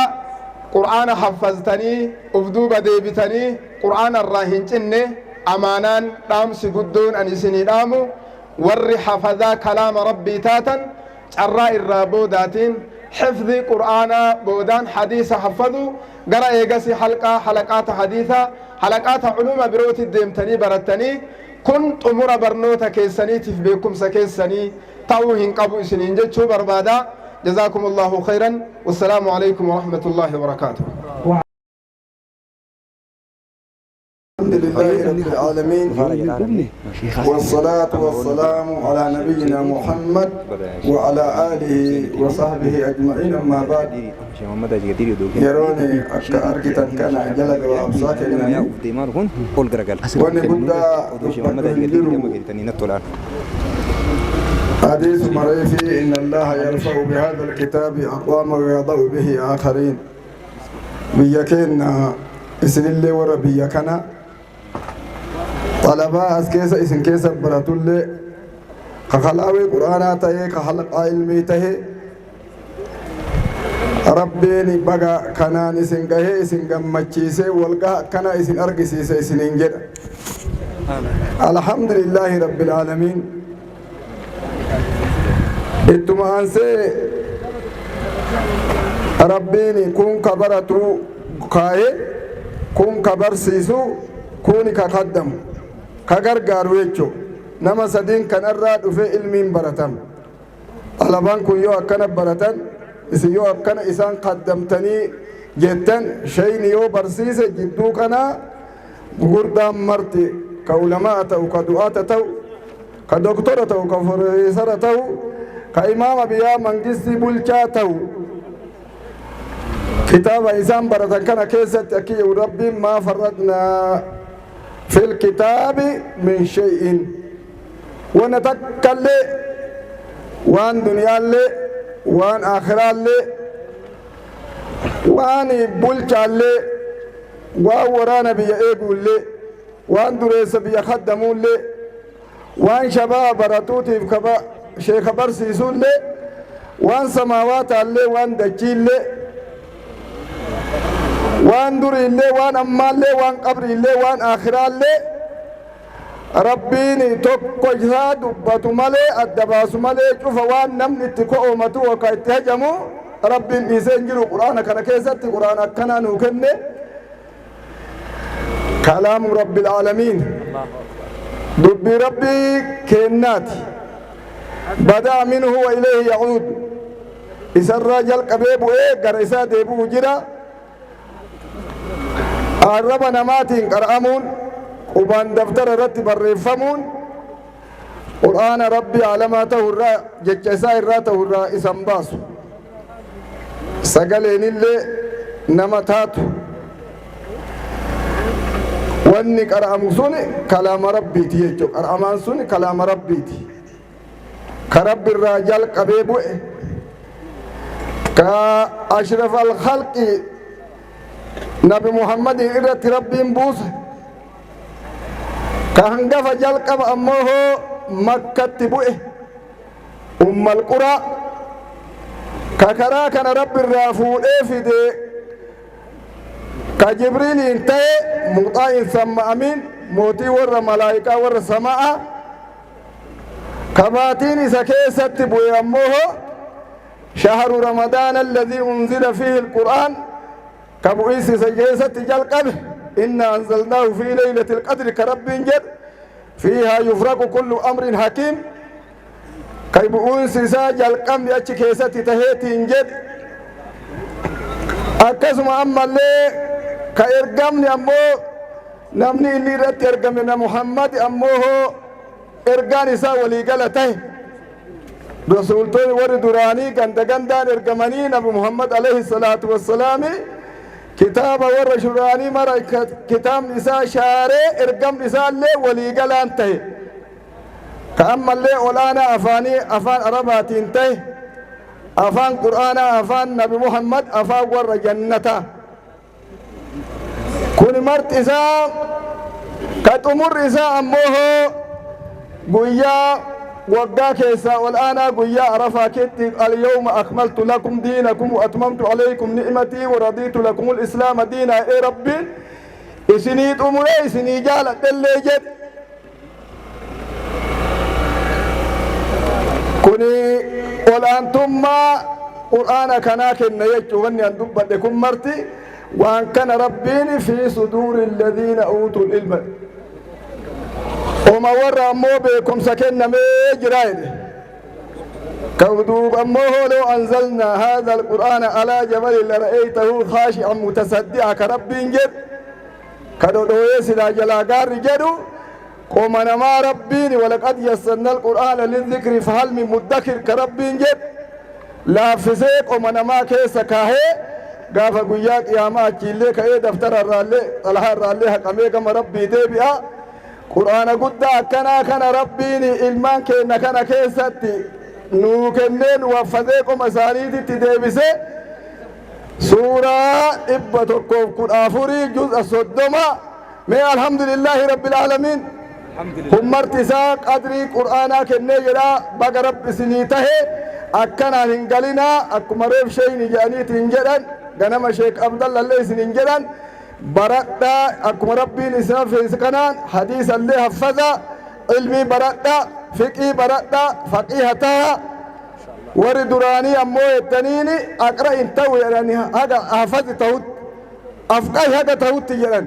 qur'aana haffaztanii uf duuba deebitanii qur'aana irraa hin cinne amaanaan dhaamsi guddoon an isinii dhaamu warri hafazaa kalaama rabbii taatan carraa irraa boodaatiin xifdii qur'aanaa boodaan hadiisa haffadhu gara eegasi halaqaata hadiisa halaqaata culuma birooti deemtanii barattanii kun xumura barnoota keessaniitiif beekumsa keessanii ta'uu hin qabu isiniin jechuu barbaada. جزاكم الله خيرا والسلام عليكم ورحمة الله وبركاته. الحمد لله رب العالمين والصلاة والسلام على نبينا محمد وعلى آله وصحبه أجمعين. أما بعد يروني أركتا كان جلد وأبصاكنا ونبدأ حديث مريفي إن الله يرفع بهذا الكتاب أقواما ويضع به آخرين. بيكين إسن اللي ورا بيكنا طلباء أسكيس إسن كيس براتول كخلاوي قرآن تهي كخلق علمي تهي ربيني بقى كنان إسن قهي إسن قمتشيسي والقاء كنا إسن أرقسيسي إسن إنجد. الحمد لله رب العالمين. ittuma aansee rabbiini kun ka baratu kaaye kun ka barsiisu kuni ka kaddamu ka gargaaru jechu nama sadiin kanarraa dhufe ilmiin baratam talabaan kun yoo akkana baratan isin yoo akkana isaan kaddamtanii jettan shayni yoo barsiise jidduu kanaa gurguddaan marti ka ulamaa ta'u ka du'aata ta'u ka doktora ta'u ka profeesara ta'u كإمام بيا منجستي بولشاتو كتاب إسام برتن كان كيسة أكي ربي ما فرطنا في الكتاب من شيء ونتكل وان دنيا لي وان آخرة لي وان بولشا لي وان ورانا بيا ايقول لي وان دريس بيا خدمون لي وان شباب براتوتي بكبا شيخ برسيسون لي وان سماوات اللي وان دجيل لي وان دري لي وان أمال لي وان قبر لي وان آخران لي ربيني توكو جهاد باتو مالي الدباس مالي شوف وان نمني تكو أمتو وكايتهجمو ربي نسنجلو قرآن كان كيستي قرآن كان نوكني كلام رب العالمين دبي ربي كينات بدأ منه وإليه يعود إذا الرجل قبيب إيه قرئسا ديبو جرا الرب نماتين قرأمون وبان دفتر رتب الرفمون قرآن ربي علاماته الرا ججسا الراته الرا إسم باسو سقلين اللي نمتاتو واني قرأم سوني كلام ربي تيجو قرأمان سوني كلام ربي تي كرب الرجال قبيبو كأشرف الخلق نبي محمد إرت ربي بوس كهنجف جلقب أمه مكة تبوئه أم القرى ككرا كان رب الرافول إفدي كجبريل انتهى مطاع ثم أمين موتي ور ملائكة ور سماء كباتين سكيست بوي أمه شهر رمضان الذي أنزل فيه القرآن كبويس سكيست جلقب إنا أنزلناه في ليلة القدر كرب جد فيها يفرق كل أمر حكيم كيبويس سجل قم يأتي كيست تهيت جد أكسم أما اللي كإرقامني أمو نمني إني رت إرقامنا محمد أموه إرقاني سا ولي قلته رسولتي وردراني كندان إرقامني نبي محمد عليه الصلاة والسلام كتاب ورشراني مرة كتاب نساء شارع إرقام نساء اللي ولي قلانته كأما اللي أولانا أفان عربات انته أفان قرآن أفان نبي محمد أفان ور جنته كل مرت إساء كتمر إساء أمه قويا وقاك إساء والآن قويا عرفا كتب اليوم أكملت لكم دينكم وأتممت عليكم نعمتي ورضيت لكم الإسلام دينا إي ربي إسنيت أمري إسني جالت اللي جد كوني والآن ثم قرآن كناك النيج وغني أن دبتكم مرتي وأن كان ربيني في صدور الذين أوتوا العلم وما ورى أمو بكم سكننا ميجراين كودوب أموه لو أنزلنا هذا القرآن على جبل لرأيته خاشعا متصدعا كرب جد كدو يسلا جلاقار جدو قومنا ما ربيني ولقد يسرنا القرآن للذكر فهل من مدكر كرب جد لا فسيق قومنا ما كيس كاهي قافا قياك يا ما أجيلي كأي دفتر الرالي طلح الرالي حقامي كما ربي ديبئا قرآن قد كنا كان ربيني إلمان كينا كان كيستي نوكنين وفذيكم أسانيدي تديبسي سورة إبتكم كن آفوري جزء الصدوما من الحمد لله رب العالمين هم مرتساق أدري قرآنا كني جرا بقى رب سنيته أكنا هنقلنا أكما ريف شيء نجانيت هنجران غنم شيخ عبد الله اللي سننجران برأتا أكما ربي نسنا في سكنان حديث اللي حفظا علمي برأتا فقهي برأتا فقيهتا وردراني أمو التنيني أقرأ انتو يعني هذا حفظ تهود أفقه هذا تهود تجران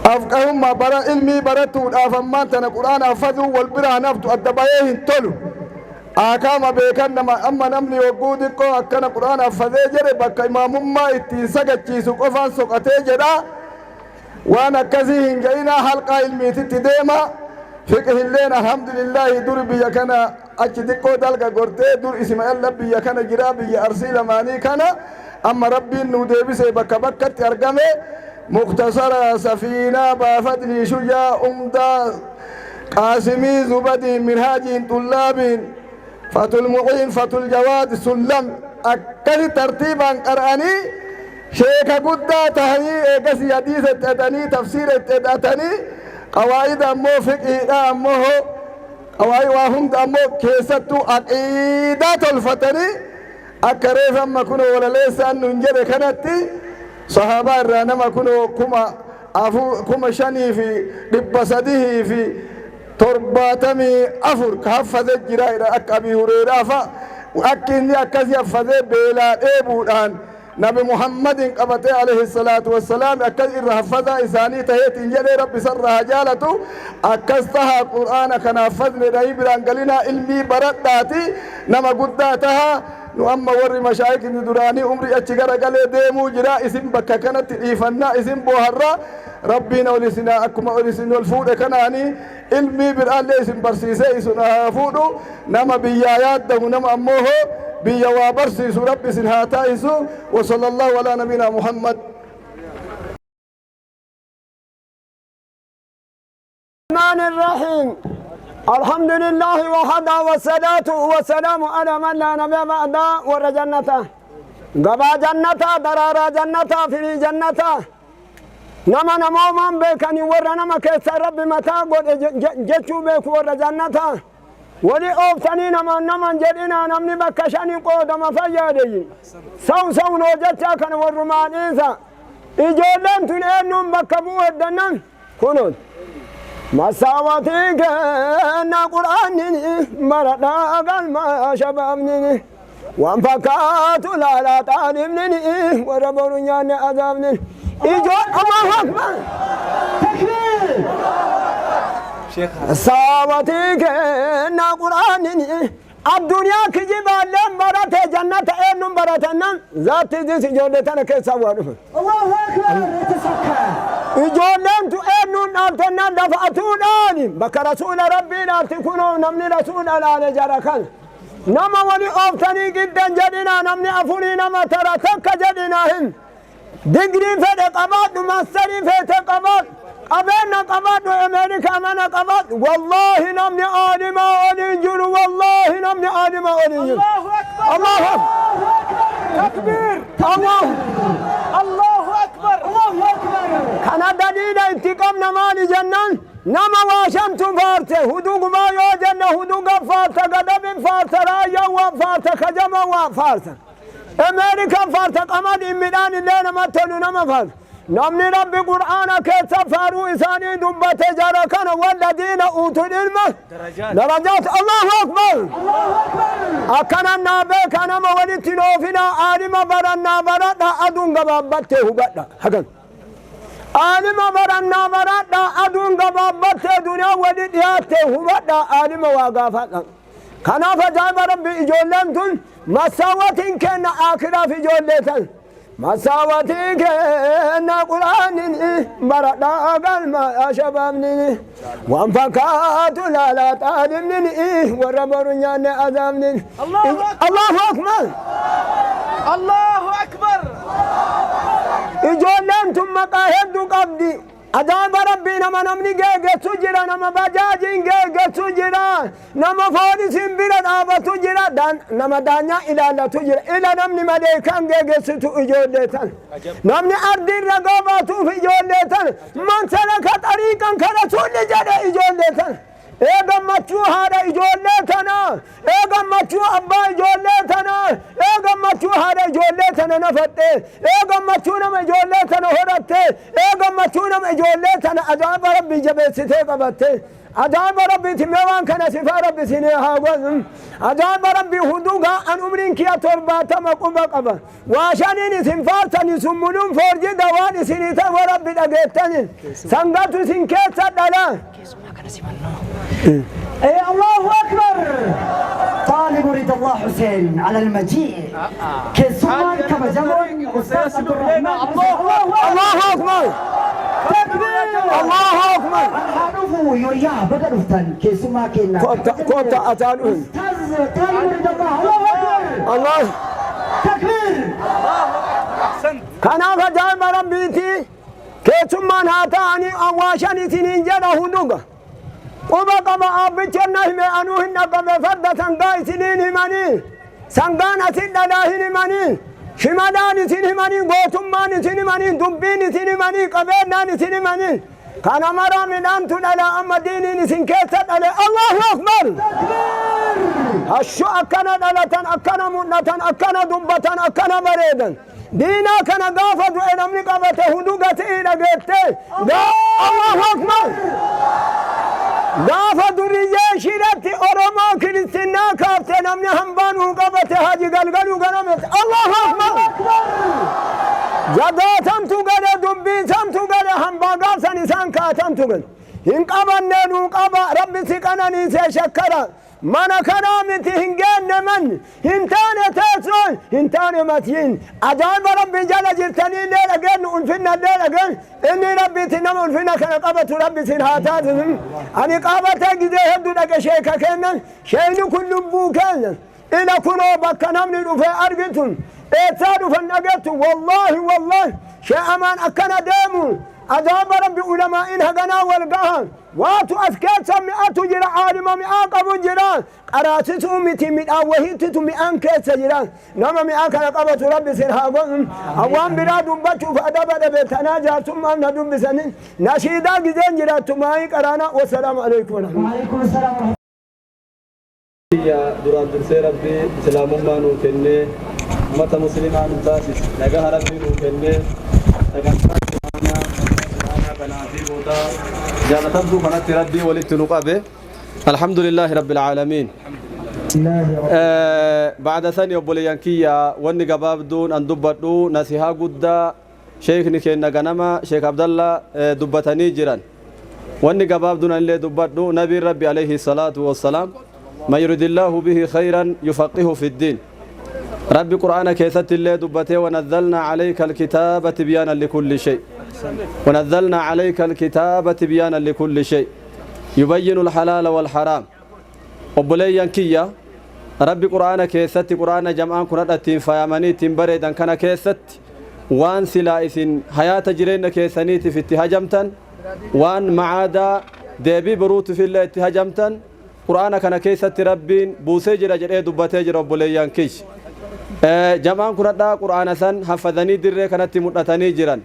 أفقهم ما برا علمي برأتو أفمان تنا قرآن أفضوا والبرا نفتو الدبايه انتولو أكام بيكان أما نمني وجودك أكنا قرآن أفضل بك إمام ما يتسجد جيسوك أفان سوك أتجدا وأنا كذيه جينا حلقة علمي تديما فقه اللين الحمد لله دور بيكنا أجدكو دلقا قرتي دور إسماعيل لبي يكنا جرابي أرسل ماني كنا أما ربي نوديبس بك بكت أرقمي مختصر سفينة بافدني شجاع أمدا قاسمي زبدي منهاج طلاب فتو المعين فتو الجواد سلم أكل ترتيبا قرآني شيخ قدّا تهني إيقاسي حديث التأتني تفسير التأتني قواعد أمو فقه أمو قواعد واهم أمو كيستو عقيدة الفتني أكريف أما كنو ولا ليس أن ننجر كانت صحابة الرانما كنو كما شاني في لبسده في ترباتمي أفر كحفظ الجرائر أكابي هريرة وأكيني أكاسي أفضل بلا إبودان نبي محمد قبته عليه الصلاة والسلام أكثر الرحفظة إساني تهيت إنجل رب سرها جالته أكستها قرآن كان حفظني رهي برانقلنا علمي برداتي نما قداتها نؤمن ور مشايخ ندراني عمري أتشجر قال ديمو جرا اسم بكا كانت إيفنا اسم بوهرة ربنا ولسنا أكما ولسنا الفود كناني علمي برال اسم برسيسي اسنا فودو نما بيايات ده نما أمه بيوا برسيس رب سنهاتا إسو وصلى الله على نبينا محمد. الرحمن الرحيم الحمد لله وحده والصلاة والسلام على من لا نبي بعده ورجنته قبا جنته درارا جنته في جنته نما نمو من بكني ورنا كيس رب متى قد جتشو بك ورجنته ولي أوفتني نما جدنا نمني بكشاني قود ما فجادي سو نوجتها كان ورمان إنسا إجولن تنين بكبوه الدنان كنون مساواتك أن قرآنني مردا أقل ما شبابني وانفكات لا تعلمني وربرني أذابني إجول الله أكبر تكبير مساواتك أن قرآنني الدنيا كجبال لم برات جنة إنهم براتنا ذات ذي جودتنا كسواره الله أكبر تسكر إجولن تؤمنون أنتنا دفعتون آني بك رسول ربنا تكونوا نمني رسول الآن جركان نما ولي أفتني جدا جدنا نمني أفوني نما ترى تك جدناهم دقري في قبات مستري في قبات أبينا قبات أمريكا من قبات والله نمني آدم أولينجر والله نمني آدم أولينجر الله أكبر تكبير الله أكبر كان دليل انتقام نماني جنان نما واشمت فارته هدوغ ما يوجن هدوغ فارته قدم فارته رايا وفارته خجم وفارته أمريكا فارته قمد إمدان اللي نمتلو نما فارته نمني رب قرآن كيف فارو إساني دبت جاركان والذين أوتوا العلم درجات الله أكبر أكنا النابي كان مولد تنوفنا عالم برنا برنا أدون قبابته بدنا حقا عالم برنا برنا أدون قبابته دنيا ولد ياته بدنا عالم واقافنا كان فجاب ربي إجولنتن مساوات كان آخرة في جولتن مساواتك أن قرآن بردا قال ما شبابني وانفكات لا تعلمني وربرني أذابني الله أكبر الله أكبر إجولن ثم قاهد قبدي أجاب ربي نما نمني جيجة سجرا نما بجاجين جيجة سجرا نما فارس بلد آبا سجرا نما دانيا إلى لا سجرا إلى نمني مديكان جيجة ستو إجولتان نمني أرض الرقابات في إجولتان من سلك طريقا كرسول جد إجولتان إيغا مچو هذا إجولتنا إيغا مچو أبا إجولتنا إيغا مچو هذا إجولتنا نفتة إيغا مچو نم إجولتنا هرته إيغا مچو نم إجولتنا أجاب ربي جبسته قبته أجاب ربي تميوان كان سفا ربي سنها وزن أجاب ربي هدوغا أن أمرين كيا ترباتا مقوبا قبا واشانين سنفارتني سمونون فرجي دواني سنيتا وربي لقيتني سنغاتو سنكيتا دلا اي الله اكبر طالب رضا الله حسين على المجيء كسوان كما جمعون استاذ عبد الرحمن الله اكبر تكبير الله اكبر حنوفو يريا بدرفتن كسما كنا كوتا اتانون استاذ طالب رضا الله اكبر الله تكبير كان فجاء ربيتي كسما هاتاني اواشاني سنين جدا هدوغا وبقى أبيتنا هم أنوهن قبل فردة سنغاي سنين هماني سنغان أسد لاهن هماني شمالان سينماني غوتمان سينماني دبين سينماني قبيلان سينماني كان مرا من أنتن على أما ديني سنكيسة على الله أكبر هشو أكنا دلتن أكنا منتن أكنا دبتن أكنا مريدن دينا كان غافة إلى من قبته هدوغة إلى قيته الله أكبر غافة درية شيرتي أرما كريستنا كافتن أمني همبانو قبته هاجي قلقلو قنمت الله أكبر جداتم تقل دبي تم تقل همباقا سنسان كاتم تقل إن قبلنا نقبا ربي سكنني سيشكرا من كرامتي هنجان من هنتان تاسون هنتان متين أجاب ربي جل جرتني ليل أجن أنفنا ليل أجن إني ربي تنام أنفنا كان قبة ربي سنهاتات أني قبة جده هدو لك شيء كأن شيء كل بوكان إلى كل بكنام نروفي أرجتون إتسادو فنجت والله والله شيء أمان أكنا دامو أجاب ربي علماء إنها جنا والجهان واتو أسكت سمعت جرا عالم مئات أبو جرا قراتتو متي من أوهيتتو مئان كيس جرا نما مئات كنقبة ربي سنهاقون أوان براد بچو فأدب بيتنا جاتم أن ندم بسنين نشيدا جزين جرا تماي قرانا والسلام عليكم وعليكم السلام يا دران درسي ربي سلام ما نوكني متى مسلمان تاسس نجاه ربي نوكني جالتبدو فنت ردي ولتنقبه الحمد لله رب العالمين بعد ثانية بوليانكية وني قباب دون أن دبتو نسيها قد شيخ نكين نغنما شيخ عبد الله دبتني جيران وني قباب دون أن دبتو نبي ربي عليه الصلاة والسلام ما يريد الله به خيرا يفقه في الدين ربي قرآن كيست الله دبته ونزلنا عليك الكتاب تبيانا لكل شيء ونزلنا عليك الكتاب تبيانا لكل شيء يبين الحلال والحرام وبليا كيا ربي قرآن كيست قرآن جمعان كنت أتين فيامني تنبريدا كان كيست وان سلائسين حياة جرين كيسانيت في اتهاجمتا وان معادا ديبي بروت في الله اتهاجمتا قرآن كان كيست ربين بوسيجر جرئي دبتيجر وبليا كيش جمعان كنت قرآن سن حفظني دري كانت مدتني جران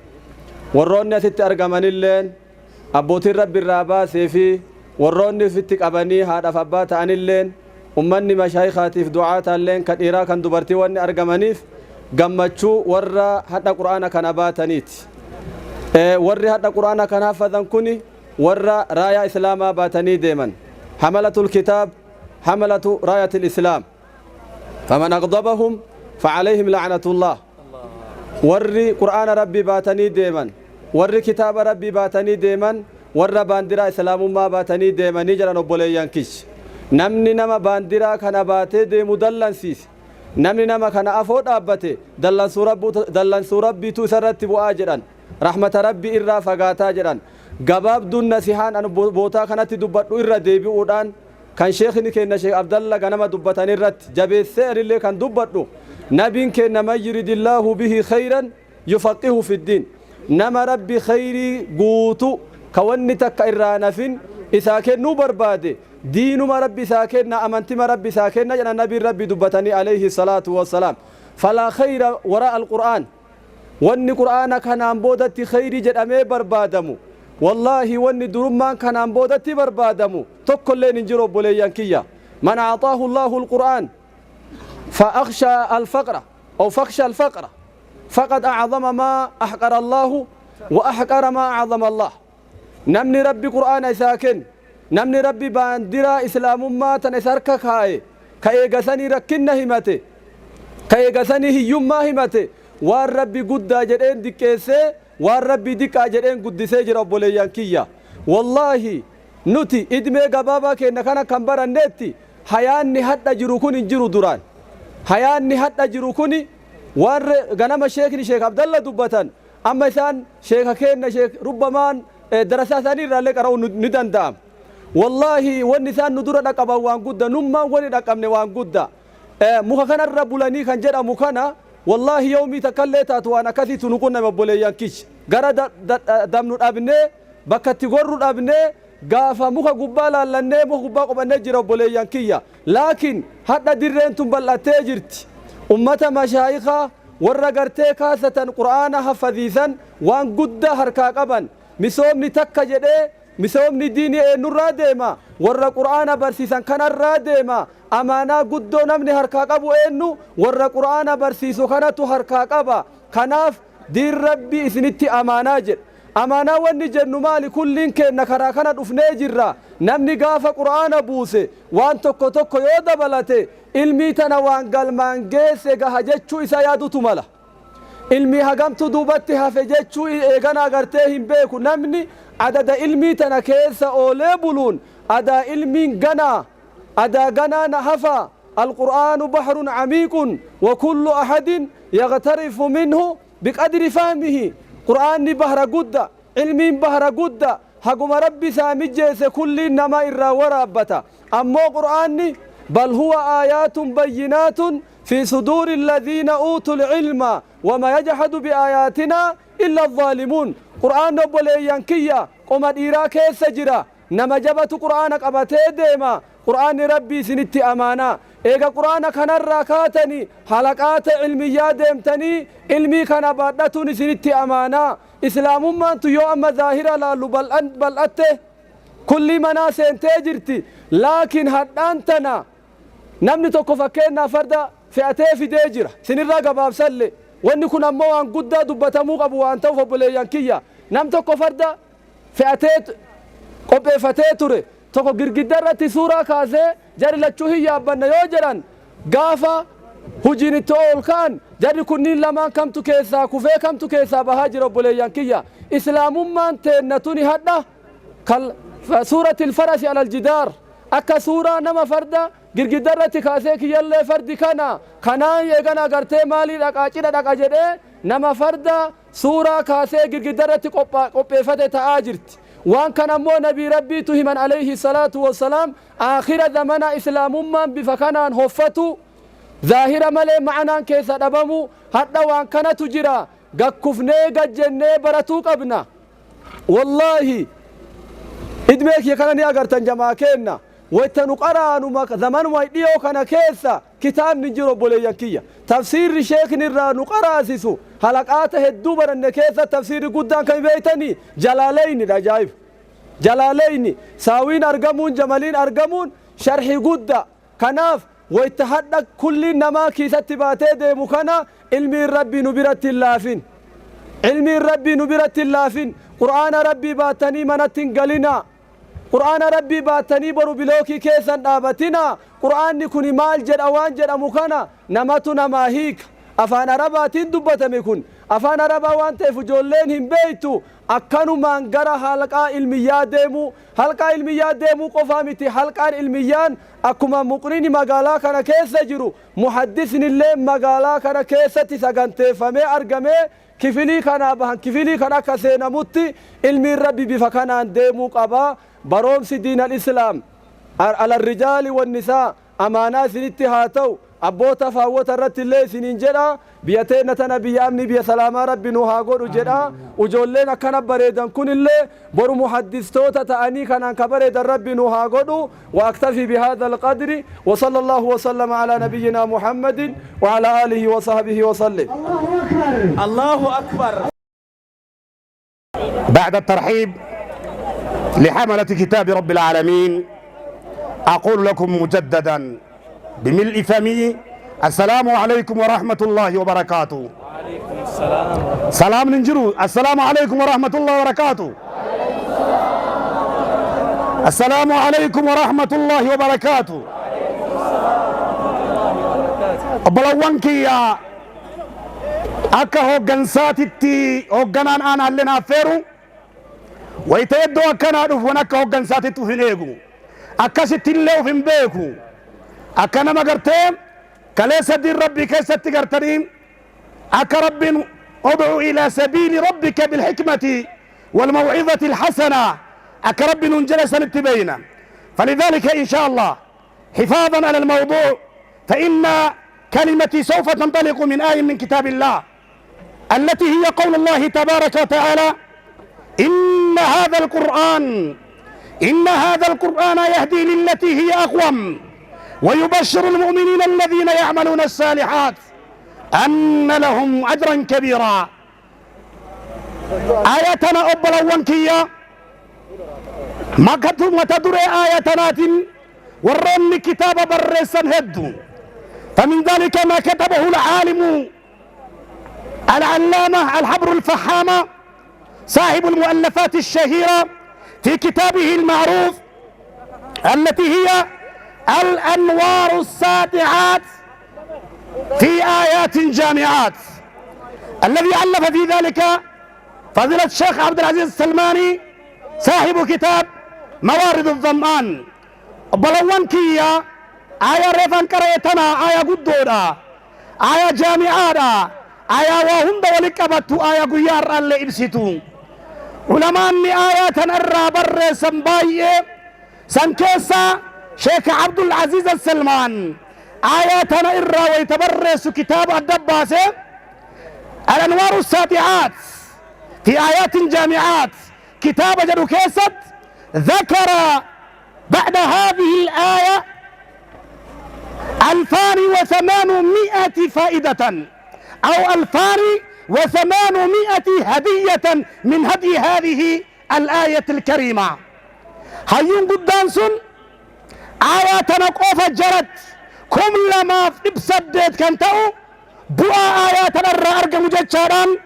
warroonni asitti argamanilleen abbootiin rabbi irraa baasee fi warroonni ofitti qabanii haadhaaf abbaa ta'anilleen ummanni mashaayikhaatiif du'aataalleen kan dhiiraa kan dubartii wanni argamaniif gammachuu warra hadha qur'aana kana baataniiti warri hadha qur'aana kana hafazan kuni warra raayaa islaamaa baatanii deeman hamalatul kitaab hamalatu raayatil islaam faman aghdabahum فعليهم لعنة الله warri qur'aana rabbi baatanii deeman warri kitaaba rabbi baatanii deeman warra baandiraa islaamummaa baatanii deemanii jiran obboleeyyan kish namni nama baandiraa kana baatee deemu dallansiise namni nama kana afoo dhaabbate dallansuu rabbiitu isarratti bu'aa jedhan rahmata rabbi irraa fagaataa jedhan gabaabduun nasihaan an bootaa kanatti dubbadhu irra deebi'uudhaan kan sheekni keenya sheek abdalla ganama dubbatan irratti jabeessee erillee kan dubbadhu نبين كنا ما يريد الله به خيرا يفقهه في الدين نما ربي خيري قوتو كونتك إرانا فين إذا كان نوبر بادي دين ما ربي ساكننا أمنت ما ربي ساكننا جنا نبي ربي دبتني عليه الصلاة والسلام فلا خير وراء القرآن واني قرآن كان عمبودتي خيري جد أمي بربادمو والله واني درمان كان عمبودتي بربادمو تقل لين نجرب بليان كيا من أعطاه الله القرآن فأخشى الفقر أو فخشى الفقر فقد أعظم ما أحقر الله وأحقر ما أعظم الله نمني ربي قرآن ساكن نمني ربي باندرا إسلام ما تنسرك كاي كايغسني ركن همته كايغسني هيوم ما همته وار ربي قد جرين دكيسي وار ربي دكا جرين قد سيجر بوليان كيا والله نتي إدمي قبابا كينا كان كمبرا نتي حياني حتى جروكون جرو دران حياني حتى جروكوني وار غنم شيخني شيخ عبد الله دبتان اما سان شيخ كين شيخ ربما دراسات ثاني رالي قراو ندندام والله والنسان ندور دقبا وان قد نما ولي دقمني وان قد مخا كان ربولاني كان جرا مخانا والله يومي تكليتات وانا كثي تنقنا مبوليان كيش غرا دمنو ابني بكتي غرو ابني غافا مخا غبالا لنه مخا غبا قبنه جرا بوليان كيا لكن حتى درنتم بلاتي جرت امه مشايخه ورقرتي كاسة قرآن حفظيسا وان قد هركا قبن مسومني تكا جدي مسومني ديني نرى ديما ورا قرآن برسيسا كان الرا ديما أمانا قدو نمني هركا قبو إنو ورا قرآن برسيسو كانتو هركا قبا كناف دين ربي إسنتي أمانا جد أمانا واني جنو مالي كلين كينا كراكنا دفني جرا نمني قافا قرآن بوسي وان توكو توكو يودا بلاتي علمي تنا وان قلمان جيسي قهجتشو إسا يادو تمالا علمي هقمتو دوبتي هفجتشو إيغانا قرتيهم بيكو نمني عدد علمي تنا كيسا أولي بلون أدا علمي غنا أدا غنا نحفا القرآن بحر عميق وكل أحد يغترف منه بقدر فهمه قرآن بحر قد علمي بحر قد حقم ربي سامي جيس كل نما إرى ورابتا أما قرآن بل هو آيات بينات في صدور الذين أوتوا العلم وما يجحد بآياتنا إلا الظالمون قرآن نبولي ينكيا قمت إيراك سجرا نما جبت قرآنك أبتي ديما قرآن ربي سنتي أمانا إيقا قرآنك هنراكاتني حلقات علمية ديمتني علمي كان بادتني سنتي أمانا إسلام ما أنتو يو أما ظاهرة لالو بل أته كل مناس انتجرتي لكن هدانتنا نمني توقف كينا فردا فئتي في ديجرة سنرى قباب سلي واني كنا موان قد دبتمو قبو وانتو فبليانكية نم توقف فردا فئتي قبي فتيتوري توقف قرقدرتي سورة كازي جاري لچوهي يابنا يوجران قافا هجيني تول كان جاري كنين لما كمتو كيسا كوفي كمتو كيسا بهاجر بليانكية إسلام ما انتنتوني هدا سورة الفرس على الجدار أكا سورة نما فردا قرقدرتي كاسيك يلي فردي كنا يغانا غرتي مالي لقاچنا دقاجده نما فردا سورة كاسيك قرقدرتي قبي فتي تآجرت وان كان مو نبي ربي تهمن عليه الصلاة والسلام آخر زمن إسلام من بفكانان هفتو ظاهر ملي معنا كيسا دبمو حتى وان كان تجرى قكفني قجني براتو قبنا والله إدميك يكالني أغرتن جماعكينا ويتنقرانو زمان ويديو كان كيسا كتاب نجرو بوليانكية تفسير شيخ نرى نقراسسو حلقات هدوبر النكيسة تفسير قدان كي بيتني جلالين الأجايب جلالين ساوين أرقمون جمالين أرقمون شرحي قدا كناف ويتحدق كل نما كيسة تباتي دي مكانا علمي ربي نبرت اللافين علمي ربي نبرت اللافين قرآن ربي باتني منتن قلنا قرآن ربي باتني برو بلوكي كيسا نابتنا قرآن نكوني مال جد أوان جد أمكانا نماتو نماهيك أفان رباتين دبتم يكون أفان ربا وانت فجولين هم بيتو أكانو مانقرا حلقة علميات ديمو حلقة علميات ديمو قفامتي حلقة علميان أكما مقريني مقالا كان كيسا جرو محدثن اللي مقالا كان كيسا تساقنتي فمي أرقمي كفلي كان أبهن كفلي كان كسينا متي علمي ربي بفكانان ديمو قبا بروم دين الإسلام على الرجال والنساء أمانا سنتي هاتو أبوتا فاوتا رت اللي سنين جدا بيتين تنبي أمني بي سلام ربي نوها قولوا جدا وجولينا كان بريدا كن اللي برو محدث توتا تأني كان كبريدا ربي نوها قولوا وأكتفي بهذا القدر وصلى الله وسلم على نبينا محمد وعلى آله وصحبه وسلم. الله أكبر. بعد الترحيب لحملة كتاب رب العالمين أقول لكم مجددا بملء فمي السلام عليكم ورحمة الله وبركاته. وعليكم السلام. سلام ننجرو السلام عليكم ورحمة الله وبركاته. السلام عليكم ورحمة الله وبركاته. بلوانك يا أكا هوغنساتي هوغنان أنا اللي نافيرو ويتيدو أكنا دفون أكا هوغنساتي تفنيقو أكا ستلو فنبيكو أكنا مقرتين كليس دين ربي كيست قرتنين أكا رب ادعو إلى سبيل ربك بالحكمة والموعظة الحسنة أكا رب ننجلس نتبينا فلذلك إن شاء الله حفاظا على الموضوع فإن كلمتي سوف تنطلق من آية من كتاب الله التي هي قول الله تبارك وتعالى إن هذا القرآن يهدي للتي هي أقوم ويبشر المؤمنين الذين يعملون الصالحات أن لهم أجرا كبيرا آياتنا أبلا وانكيا ما كتب متدري آياتنا ورن كتاب برسا هدو فمن ذلك ما كتبه العالم العلامة الحبر الفحامة صاحب المؤلفات الشهيرة في كتابه المعروف التي هي الأنوار الساطعات في آيات جامعات الذي ألف في ذلك فضيلة الشيخ عبد العزيز السلماني صاحب كتاب موارد الظمآن بلوان كيا آية ريفان كريتنا آية قدودا آية جامعادا آية وهند ولكبتو آية قيار اللي إبسطو علماء آيات الرابر سنباية سنكيسا شيخ عبد العزيز السلمان آياتنا إرى ويتبرس كتاب الدباسة الأنوار الساطعات في آيات جامعات كتاب جدو كيست ذكر بعد هذه الآية 2800 فائدة أو 2800 هدية من هدي هذه الآية الكريمة هيون قدانسون آياتنا قوفة جرت كم لما ابسدت كنتو بوا آياتنا الرأرق مججران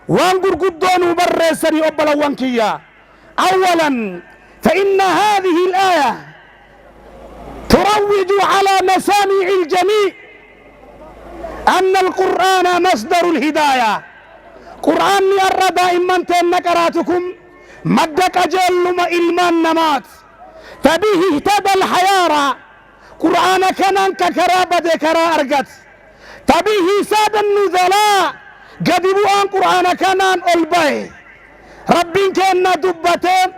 وانقر قدون برسري أبلا وانكيا أولا فإن هذه الآية تروج على مسامع الجميع أن القرآن مصدر الهداية قرآن يرى دائما تنكراتكم مدك جلم إلمان نمات فبه اهتدى الحيارى قرآن كنان ككرابة كرا أرقت فبه ساد النزلاء قدبوا أن قرآن كنان ألبي ربين كنا دبتين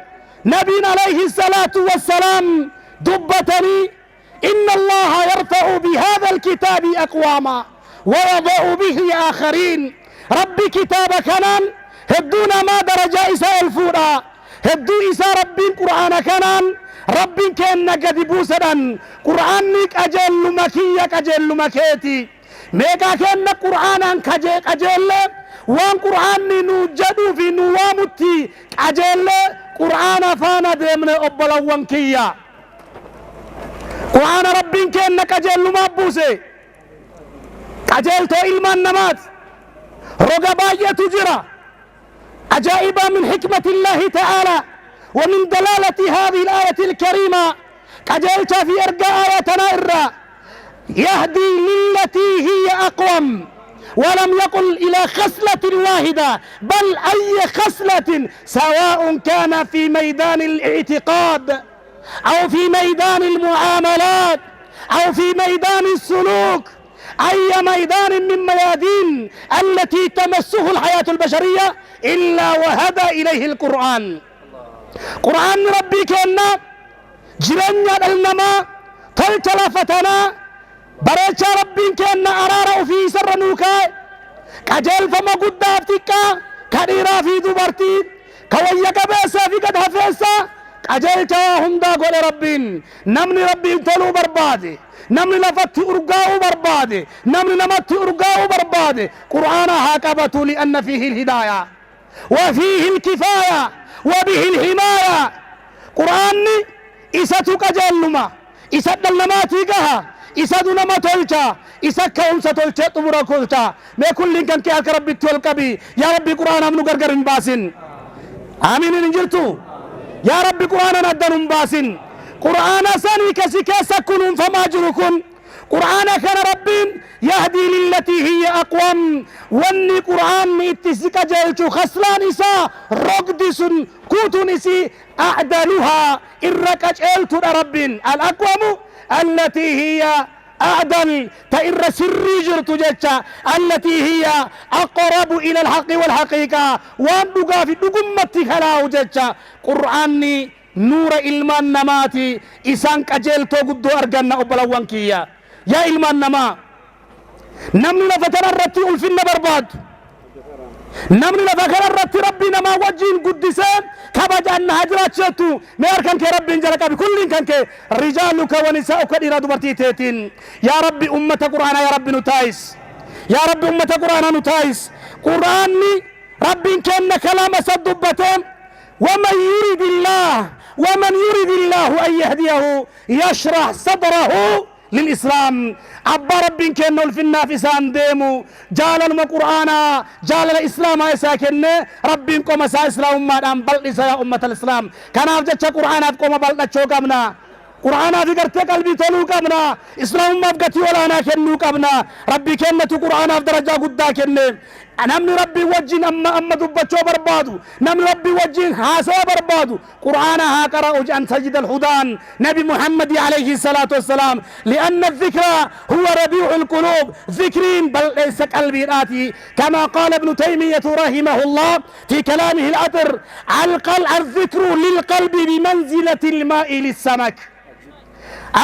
نبينا عليه الصلاة والسلام دبتني إن الله يرفع بهذا الكتاب أقواما ويضع به آخرين ربي كتاب كنان هدونا ما درجة إساء الفورا هدو إساء ربين قرآن كنان ربين كنا قدبوا سدن قرآنك أجل مكيك أجل مكيتي ميكا كنا قرآنا كجيك أجل وان قرآن نوجدو في نوامتي أجل قرآن فانا ديمنا أبلا وانكيا قرآن ربين كنا كجل مابوسي كجل تو إلمان نمات رقباية تجرى أجائب من حكمة الله تعالى ومن دلالة هذه الآية الكريمة كجلت في أرقى آياتنا إرى يهدي للتي هي أقوم ولم يقل إلى خصلة واحدة بل أي خصلة سواء كان في ميدان الاعتقاد أو في ميدان المعاملات أو في ميدان السلوك أي ميدان من ميادين التي تمسه الحياة البشرية إلا وهدى إليه القرآن قرآن ربي كنا جرنيا النما تلتلفتنا بريتشا ربين كنا أرارا في سر نوكا كجل فما قد أفتكا كديرا في دبرتي كويا كبسا في قد هفسا كجل هم دا قول ربين نمني ربين تلو بربادي نمني لفت أرقاو بربادي نمني نمت أرقاو بربادي قرآن هاكبتو لأن فيه الهداية وفيه الكفاية وبه الحماية قرآن إساتو كجلما إسات النماتي قها إسادو نما تولتا إساك كونسا تولتا تمرا كولتا ما كل لنكن كي أك ربي تولكبي يا ربي قرآن أمنو غرغرين باسين آمين ننجلتو يا ربي قرآن ندنون باسين قرآن ساني كسي كسكنون فما جركن قرآن كان ربين يهدي للتي هي أقوم واني قرآن اتسك جلتو خسلان إسا رقدس كوتون إسي أعدلها إركج إلتو ربين الأقوم التي هي أعدل تئر سري جرت جتشا التي هي أقرب إلى الحق والحقيقة وأندقى في دقمتي خلاو جتشا قرآني نور إلمان نماتي إسان كجل توقدو أرغانا أبلاوانكيا يا إلمان نما نمني لفتنا الرتي ألفين برباد نمني لفتنا الرتي ربي نما وجين قدسان كبجان هجرات شتو مير كان كي ربي انجلك بكل كان كي رجالك ونساؤك إلى دبرتي تيتين يا ربي أمة قرآن يا ربي نتايس يا رب أمة قرآن نتايس قرآني رب كان كلام صدبتين ومن يريد الله أن يهديه يشرح صدره للإسلام أبا رب كان في النافسان ديمو جال القرآن جال الإسلام يساكن رب كم سا إسلام ما دام بل يا أمة الإسلام كان أفجت قرآن كم بل تشوكمنا قرآن في قرت قلبي تلوكمنا إسلام ما بقتي ولا أنا كنوكمنا ربي كنا تو قرآن في درجة قدا كنا نمن ربي وجين أما دبتشو بربادو نمن ربي وجين هاسا بربادو قرآن هاكرا أن سجد الهدان نبي محمد عليه الصلاة والسلام لأن الذكر هو ربيع القلوب ذكرين بل ليس قلبي آتي كما قال ابن تيمية رحمه الله في كلامه الأطر الذكر للقلب بمنزلة الماء للسمك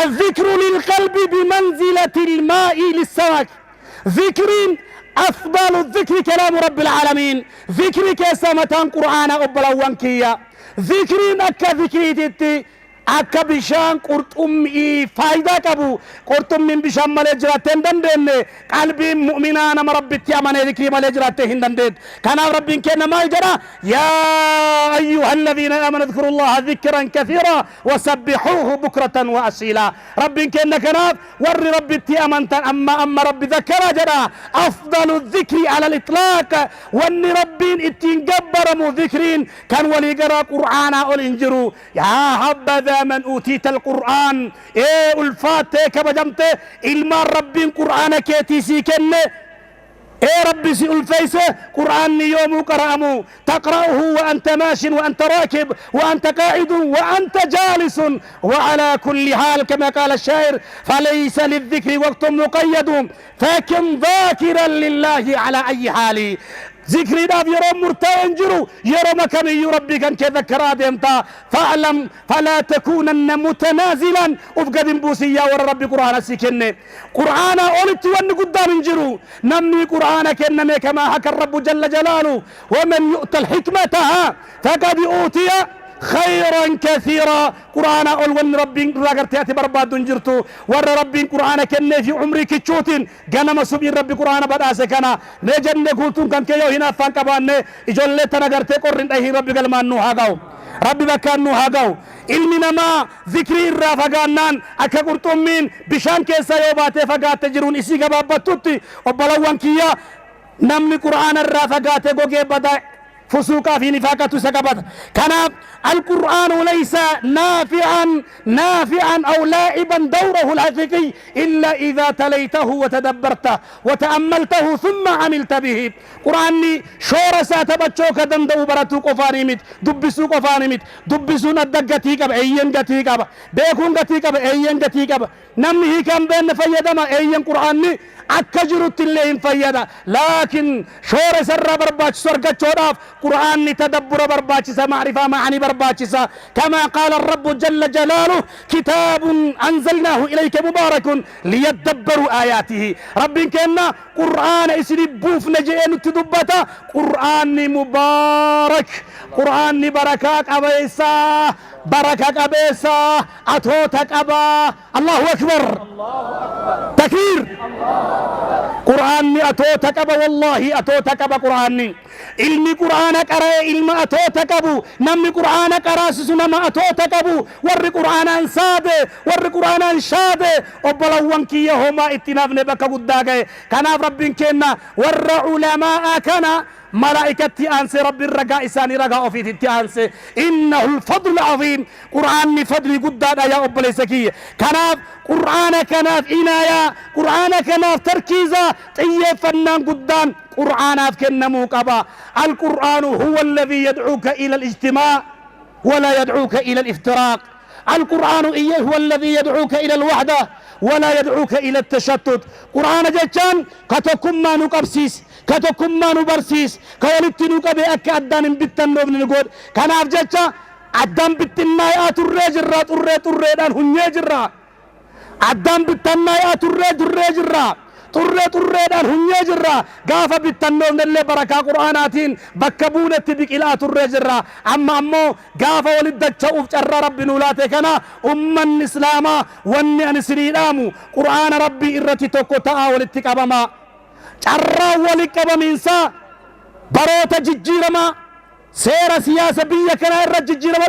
الذكر للقلب بمنزلة الماء للسمك ذكرين أفضل الذكر كلام رب العالمين ذكري كسامتان قرآن أبلوان كيا ذكرين أكا ذكري أكا بشان قرطمي فايدة كبو قرطم من بشان ملجراتين دندن قلبي مؤمنان مربتي أمان ذكري ملجراتين دندن كان رب كنا ما يجرى يا أيها الذين آمنوا اذكروا الله ذكرا كثيرا وسبحوه بكرة وأصيلا رب كنا كناف ور ربتي أمانتا أما رب ذكر جرى أفضل الذكر على الإطلاق وأن ربين اتنجبر ذكرين كان ولي قرى قرآن والإنجرو يا حبذا من أوتيت القرآن إيه الفاتح كبجمت إلما ربين قرآن كيتي سيكن إيه ربي سي الفيسة قرآن يوم قرأمو تقرأه وأنت ماش وأنت راكب وأنت قاعد وأنت جالس وعلى كل حال كما قال الشاعر فليس للذكر وقت مقيد فكن ذاكرا لله على أي حال ذكري داب يرو مرتين جرو يرو مكمي ربي كان كذكر ديمتا فاعلم فلا تكونن متنازلا وفقد بوسيا ور ربي قرآن سيكن قرآن أولت وان قدام جرو نمني قرآن كنمي كما حكى الرب جل جلاله ومن يؤت الحكمة فقد أوتي خيرا كثيرا قرآن أول ون ربي راقرتياتي برباد جرتو ور ربي قرآن كنه في عمري كتشوتين قنم سبين ربي قرآن بدأس كنا نجن نقولتون كان كيو هنا فان كبان إجول لتنا قرتي قرن أيه ربي قلمان نوهاقاو ربي بكان نوهاقاو علمنا ما ذكري الرافقانان أكا قرطمين بشان كيسا يوباتي فقات تجرون إسي قبابتوتي وبلوان كيا نمني قرآن الرافقات قوغي بدأ فسوقا في نفاقة سكبت كان القرآن ليس نافعا أو لاعبا دوره الحقيقي إلا إذا تليته وتدبرته وتأملته ثم عملت به قرآني شورا ساتبتشوك دندو براتو قفانيمت دبسو قفانيمت دبسو ندقتي كب أيين قتي كب بيكون قتي كب أيين قتي كب نمه كان بين فيدما أيين قرآني أكجرت اللين فيدا لكن شورا سر برباش سرقة شوراف قرآن تدبر برباچسا معرفة معني برباچسا كما قال الرب جل جلاله كتاب أنزلناه إليك مبارك ليدبروا آياته رب كنا قرآن اسري بوف نجئن تدبتا قرآن مبارك قرآن بركاك أبيسا بركاك أبيسا أتوتك أبا الله أكبر تكبير قرآن أتوتك أبا والله أتوتك أبا قرآن ilmi qur'aana qara'e ilma atoota qabu namni qur'aana qaraasisu nama atoota qabu warri qur'aanaan saade warri qur'aanaan shaade obbolawwan kiyya homaa itti naafne bakka guddaa ga'e kanaaf rabbiin kenna warra ulamaa kana ملائكتي أنسى رب الرجاء إساني رجاء في تيانسى إنه الفضل العظيم قرآن فضل قداد يا أبو ليسكي كناف قرآن كناف إنايا قرآن كناف تركيزا تيه فنان قدام قرآن كنمو قبا القرآن هو الذي يدعوك إلى الاجتماع ولا يدعوك إلى الافتراق القرآن إيه هو الذي يدعوك إلى الوحدة ولا يدعوك إلى التشتت قرآن جتان كتكم ما نقبسيس كتكم ما نبرسيس كولدت نقبي أكا أدان بيتن نوبن نقول كان أفجتش أدان بيتن نايات الرجرات الرجران هنيجرا أدان بيتن نايات الرجرا turreedhaan hunyee jirra gaafa bittannoofne illee barakaa qur'aanaatiin bakka buunetti biqilaa turree jirra amma ammoo gaafa walit dacha'uuf carraa rabbi nuu laate kana ummanni islaamaa wanni ani isinii dhaamu qur'aana rabbii irratti tokko ta'a walitti qabama carraa wali qabamiinsa baroota jijjiirama seera siyaasa biyya kanaa irra jijjiirama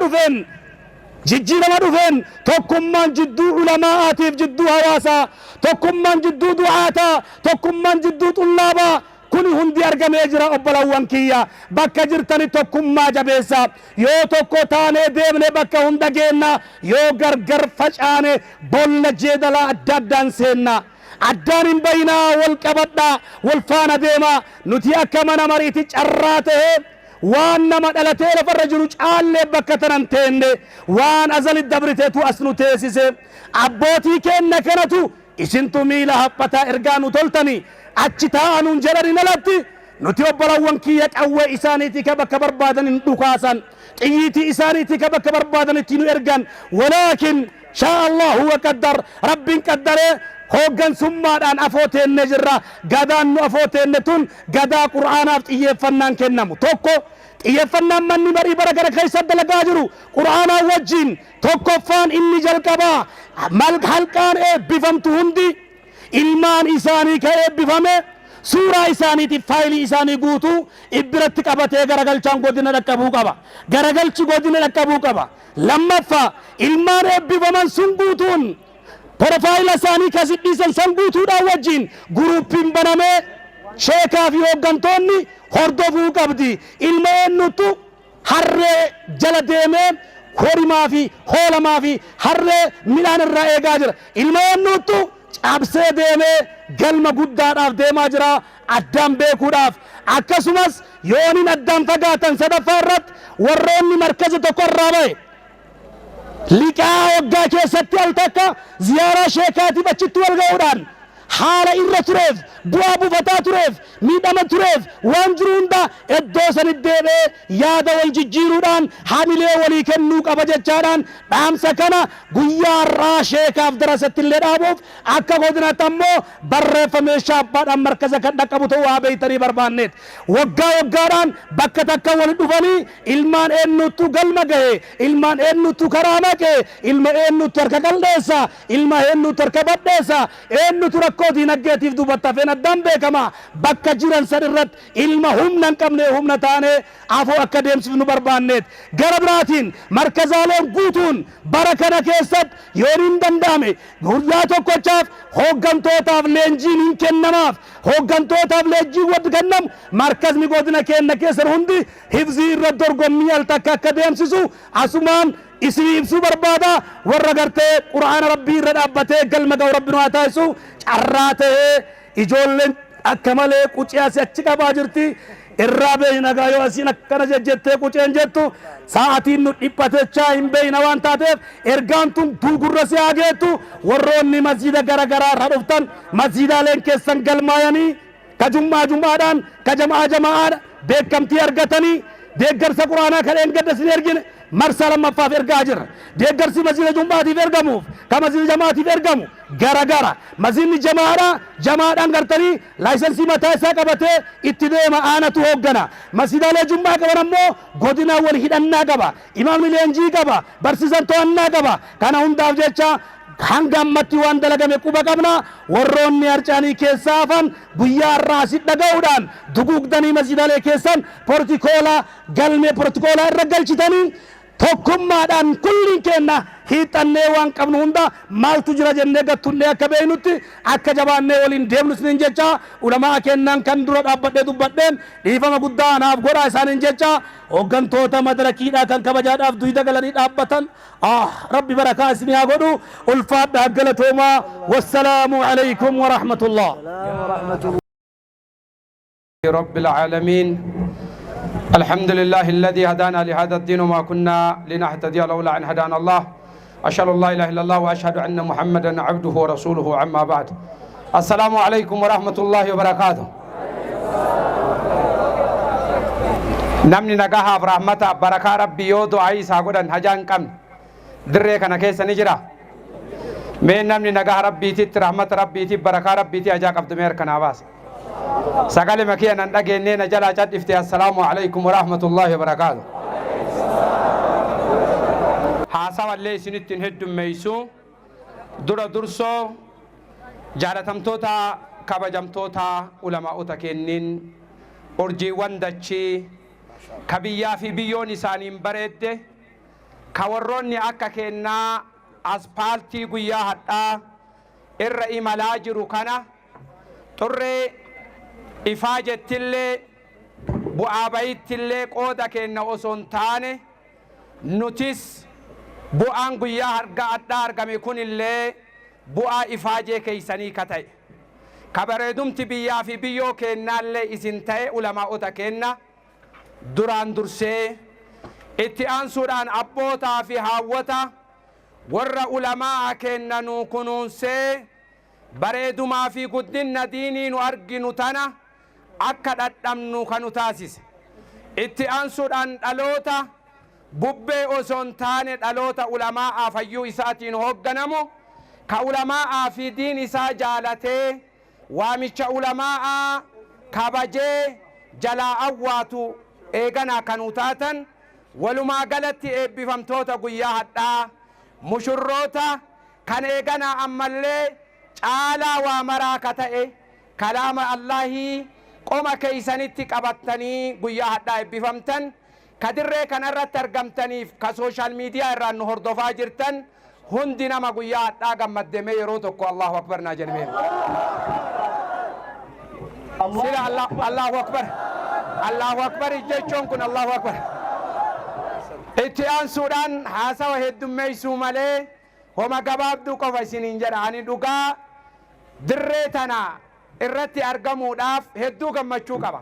dhufeen tokkummaan jidduu ulamaa'aatiif jidduu hawaasaa tokkummaan jidduu du'aataa tokkummaan jidduu xullaabaa kun hundi argamee jira obbolawwan kiyya bakka jirtani tokkummaa jabeessa yoo tokko taanee deemne bakka hunda geenna yoo gargar facaane bolla jeedalaa adda addaan seenna addaan hin bayinaa wal qabadhaa wal faana deema nuti akka mana mariiti carraa ta'ee waan nama dhalatee lafarra jiru caallee bakka tanan teenne waan azalit dabriteetu as nu teessise abbootii keenna kanatu isintu miila haphataa ergaa nu toltani achi taa'anuun jedhani nalatti nuti obbolawwan kiyya qawwee isaaniitii ka bakka barbaadan hin dhukaasan xiyyiitii isaaniitii ka bakka barbaadanitti nu ergan walaakin shaa allahu wa qaddar rabbiin qaddaree hooggansummaadhaan afooteenne jirra gadaan nu afooteenne tun gadaa qur'aanaaf xiyyeeffannaan kennamu tokko xiyyeeffannaan manni marii bara gara keessa dalagaa jiru qur'aanaa wajjin tokkoffaan inni jalqabaa halqaan eebbifamtu hundi ilmaan isaanii ka eebbifame suuraa isaaniitiif faayilii isaanii guutuu ibbiratti qabatee garagalchaan godina dhaqqabuu qaba garagalchi godina dhaqqabuu qaba lammaffaa ilmaan eebbifaman sun guutuun profaayila isaanii kasidhiisan san guutuudhaan wajjin guruuppiin banamee sheekaa fi hooggantoonni hordofuu qabdi ilma eenyutu harree jala deemee horimaa fi hoolamaa fi harree midhaan irraa eegaa jira ilma eenyutu cabsee deemee galma guddaadhaaf deemaa jira addaan beekuudhaaf akkasumas yooniin addaan fagaatan sadaffaa irratti warroonni markaza tokko irraa ba'e liqaa waggaa keessatti al takka ziyaaraa sheekaatiif achitti wal ga'uudhaan haala irra tureef bu'aa buufataa tureef miidhama tureef waan jiru hunda iddoo sanitti deebi'ee yaada wal jijjiiruudhaan haamilee walii kennuu qaba jechaadhaan dhaamsa kana guyyaa har'aa sheekaaf darasatti illee dhaabuuf akka godinatti ammoo barreeffamee shaabbaadhaan markaza kan dhaqqabu ta'uu haa beeytanii barbaanneet waggaa waggaadhaan bakka takka wal dhufanii ilmaan eenyutu galma gahe ilmaan eenyutu karaa maqee ilma eenyutu harka qaldeessa ilma eenyutu harka badheessa eenyutu rakkoo diinagdeetiif dubbata feena addaan beekama bakka jiran san irratti ilma humna hin qabne humna taane afoo akka deemsifnu barbaanneet gara biraatiin markazaaleen guutuun bara kana keessatti yoon hin danda'ame guyyaa tokkochaaf hooggantootaaaf leenjiin hin kennamaaf hooggantootaaf leenjiin wad kennamu markazni godina keenya keessan hundi hifzii irra dorgommii al takka akka deemsisu asumaan isinii ibsuu barbaada warra gartee qur'aana rabbii irra dhaabbatee galma ga'u rabbi nu haa taasisu carraa ta'ee ijoolleen akka malee quciyaasi achi qabaa jirti irraa beeyna gaa yoo asiin akkana jejjettee quceen jettu sa'aatiin nu dhiphatechaa hin beeyna waan taateef ergaan tun duugurra si haa geettu warroonni masjiida garagaraa irra dhuftan masjiidaaleen keessan galmaayanii ka jum'aadhaan ka jama'aa beekamtii argatanii deeggarsa quraanaa kan gadda sin ergine marsa lammaffaaf ergaa jirra deeggarsi masjiida jum'aatiif ergamuuf ka masjiida jamaatiif ergamu garagara masjiidni jamaadhaan gartanii laayisensii mataa isaa qabatee itti deema aanatu hooggana masjiidaalee jum'aa qaban ammoo godina wal hidhannaa qaba imaamni leenjii qaba barsiisan to'annaa qaba kana hundaaf jecha hanga ammatti waan dalagame quba qabna warroonni harcaanii keessaa hafan guyyaa irraa si dhaga'uudhaan duguugdanii masjiidaalee keessan galmee protokoolaa irra galchitanii tokkummaadhaan kulliin kenna hiixannee waan qabnu hunda maaltu jira jennee gattunnee akka beeynutti akka jabaannee waliin deemnu isiniin jecha ulamaa kennaan kan dura dhaabbadhee dubbadheen dhiifama guddaa naaf godhaa isaaniin jecha hooggantoota madarakiidhaa kan kabajaadhaaf duyda galanii dhaabbatan rabbi barakaa isinii haa godhu ulfaadhaa galatoomaa wassalaamu alaykum warahmatullah رب العالمين الحمد لله الذي هدانا لهذا الدين وما كنا لنهتدي لولا أن هدانا الله أشهد أن لا إله إلا الله وأشهد أن محمدا عبده ورسوله عما بعد السلام عليكم ورحمة الله وبركاته نمني نجاها برحمة بركة ربي يودو عيسى قدن هجان كم دري كنا كيس نجرا من نمني نجاها ربي تي رحمة ربي تي بركة ربي تي أجاك عبد مير كناواس سقال مكيا نندقي نينا جلا جد افتي السلام عليكم ورحمة الله وبركاته حاسا والله سنتين هدو ميسو دورا درسو جارتم توتا kabajamtoota ulama'oota kennin urjiiwwan dachii ka biyyaa fi biyyoon isaaniin bareedde ka warroonni akka kennaa aspaaltii guyyaa hadhaa irra imalaa jiru kana xurree ifaa jettillee bu'aa bayittillee qooda kenna osoo hin taane nutis bu'aan guyyaa hadhaa argame kunillee bu'aa ifaajee keeysanii ka ta'e ka bareedumti biyyaa fi biyyoo kennaallee isin ta'e ulamaa'ota kenna duraan dursee itti aansuudhaan abbootaa fi haawwata warra ulamaa kennanuu kunuunsee bareedumaa fi guddinna diinii nu arginu tana akka dhadhamnu kanu taasise itti aansuudhaan dhaloota bubbee osoo hin taane dhaloota ulamaa fayyuu isaatiin hoogganamu ka ulamaa fi diin isaa jaalatee waamicha ulamaa kabajee jalaa awwaatu eeganaa kanu taatan walumaa galatti eebbifamtoota guyyaa hadhaa mushurroota kan eeganaa ammallee caalaa waa maraa ka ta'e kalaama Allahii qoma keeysanitti qabattanii guyyaa hadhaa eebbifamtan kadirree kanarratti argamtaniif ka sooshaal miidiyaa irraan nu hordofaa jirtan hundi nama guyyaa hadhaa gammaddeme yeroo tokko Allahu akbar naa jedhameen sila Allahu akbar jechuun kun Allahu akbar itti aansuudhaan haasawa heddummeeysuu malee homa gabaabduu qofa isiniin jedha ani dhugaa dirree tana irratti argamuudhaaf hedduu gammachuu qaba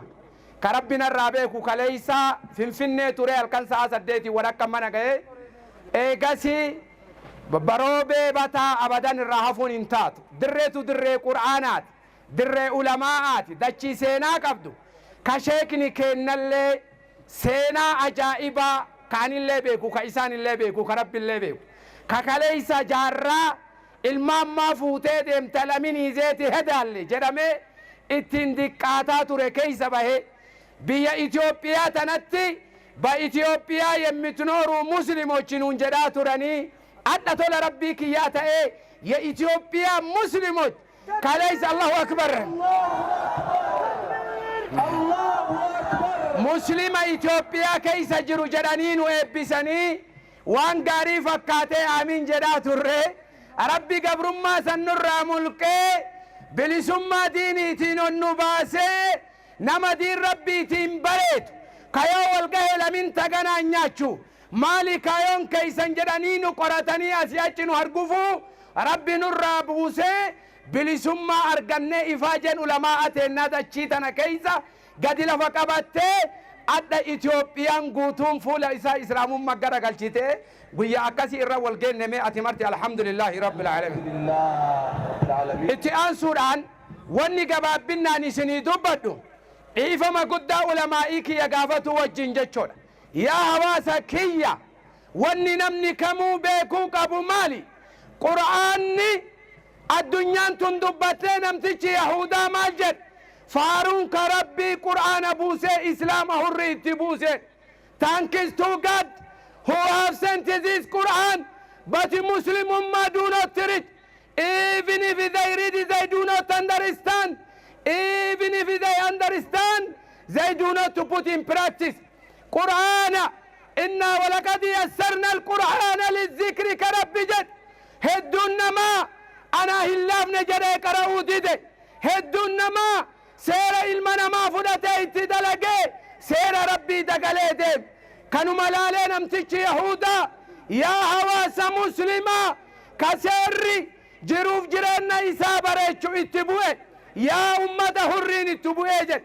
ka rabbina irraa beeku kaleeysaa finfinnee ture halkan sa'a 8 walakka mana ga'e eegasi baroobee bataa abadan irraa hafuun hin taatu dirreetu dirree qur'aanaati dirree ulamaa'aati dachii seenaa qabdu ka sheekni kennallee seenaa ajaa'ibaa kaanillee beeku ka isaanillee beeku ka rabbillee beeku ka kaleeysa jaarraa ilmaammaa fuutee deemta laminii zeeti hedaalle jedhamee ittiin diqqaataa ture keeysa bahe biyya Itoophiyaa tanatti ba Itoophiyaa የምትኖሩ ሙስሊሞች ኑን ጀዳ ቱረኒ አዳቶ ለረቢ ክያ ተኤ የኢትዮጵያ ሙስሊሞች ከለይስ አላሁ አክበር ሙስሊማ ኢትዮጵያ ከይሰ ጅሩ ጀዳኒኑ ኤቢሰኒ ዋን ጋሪ ፈካቴ አሚን ጀዳ ቱሬ ረቢ ገብሩማ ሰኑራ ሙልቄ ብሊሱማ ዲኒቲን ኦኑ ባሴ nama diin rabbiitiin bareetu kayoo walgahee lamin taganaanyaachuu maali kayoon keeysan jedhanii nu qoratanii asii achi nu argufu rabbi nurraa buusee bilisummaa argannee ifaajen ulamaa ateennaa dachii tana keeysa gadi lafa qabattee adda Itoophiyaan guutuun fuula isaa islaamummaa gara galchitee guyyaa akkasii irra wal geennee ati marti alhamdulillaahi rabbil aalamiin itti aansuudhaan wanni gabaabbinnaan isinii dubbadhu dhiifama guddaa ulamaa'ii kiyya gaafatu wajjin jechoodha yaa hawaasa kiyya wanni namni kamuu beekuu qabu maali qur'aanni addunyaan tun dubbattee namtichi yahudaa maal jedhe faaruun ka rabbii qur'aana buusee islaama hurri itti buusee thanks to God who have sent this Quran but Muslim ummah do not read even if they read they do not understand even if they understand they do not put in practice قرآن إنا ولقد يسرنا القرآن للذكر كرب جد هدونا ما أنا هلاف نجري كراو ديدي هدونا ما سير المنا ما فدته اتدلقي سير ربي دقلي ديب كانوا ملالين امتش يهودا يا هواس مسلمة كسري جروف جرنا إسابريتشو اتبوه يا أمة هرين اتبوه جد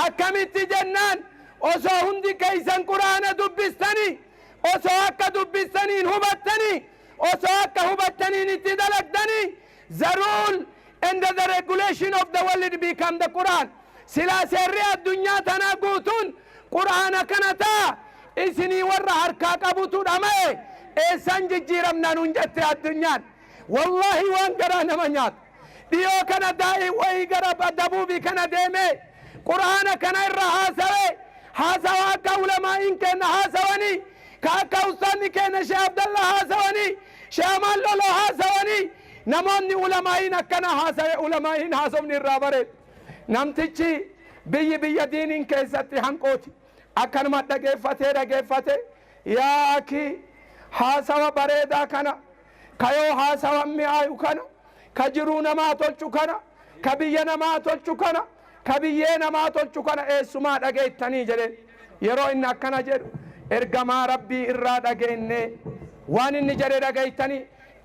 أكمت جنان osoo hundi keeysan quraana dubbistanii osoo akka dubbistaniin hubattanii osoo akka hubattaniin itti dalagdanii the rule and the regulation of the world become the Quran silaa seerri addunyaa tanaa guutuun quraana kana taa isinii warra harkaa qabutu dhama'e eessan jijjiiramna nuun jette addunyaan wallahi waan garaa nama nyaatu dhiyoo kana daa'ii wayii gara dabuubii kana deeme quraana kana irra haasawee هاسوا أكا علماء كان هاسواني كاكا أستاذ كان شيخ عبد الله هاسواني شيخ مالولو هاسواني نموني علماءين أكنا هاسا علماءين هاسومني الرابرت نمتشي بي دين كيستي هنقوتي أكن ما دقيفته يا أكي هاسا بريدا كنا كيو هاسا ميايو كنا كجرونا ما تلچو كنا كبينا ما تلچو كنا كبينا ما تلچو كنا سما دقيتني جرين يرو إن أكنا جر إرجما ربي إرادة جيني وان إني جري دقيتني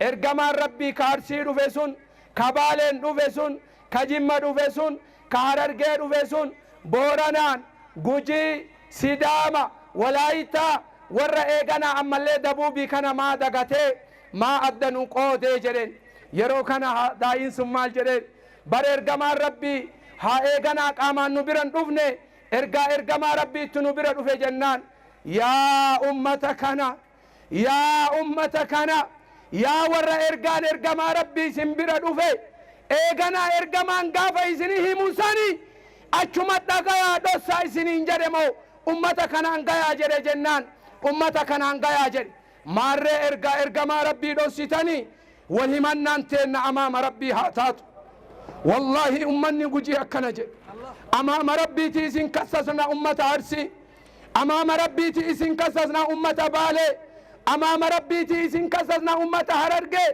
إرجما ربي كارسي رفسون كبالين رفسون كجمة رفسون كاررجي رفسون بورانان جوجي سيداما ولايتا ور إيغانا أما اللي دبوبي كان ما دقته ما أدنو قوده جرين يرو كان داين سمال جرين بر إرجما ربي ها إيغانا قامان نبرن رفني إرجما ربي تنبرن رفي جنان يا أمتكنا يا أمتكنا يا ور إرجما ربي سنبرن رفي إيغانا إرجمان قافة إسنه موساني أجمد دقايا دوسا إسنين جرمو أمتا كان أنقايا جري جنان أمتا كان أنقايا جري مارة إرقما ربي دوسيتاني والهمان نانتين أمام ربي هاتات والله أمني قجي أكنا جري أمام ربي تيسين كسسنا أمتا عرسي أمام ربي تيسين كسسنا أمتا بالي أمام ربي تيسين كسسنا أمتا هررقي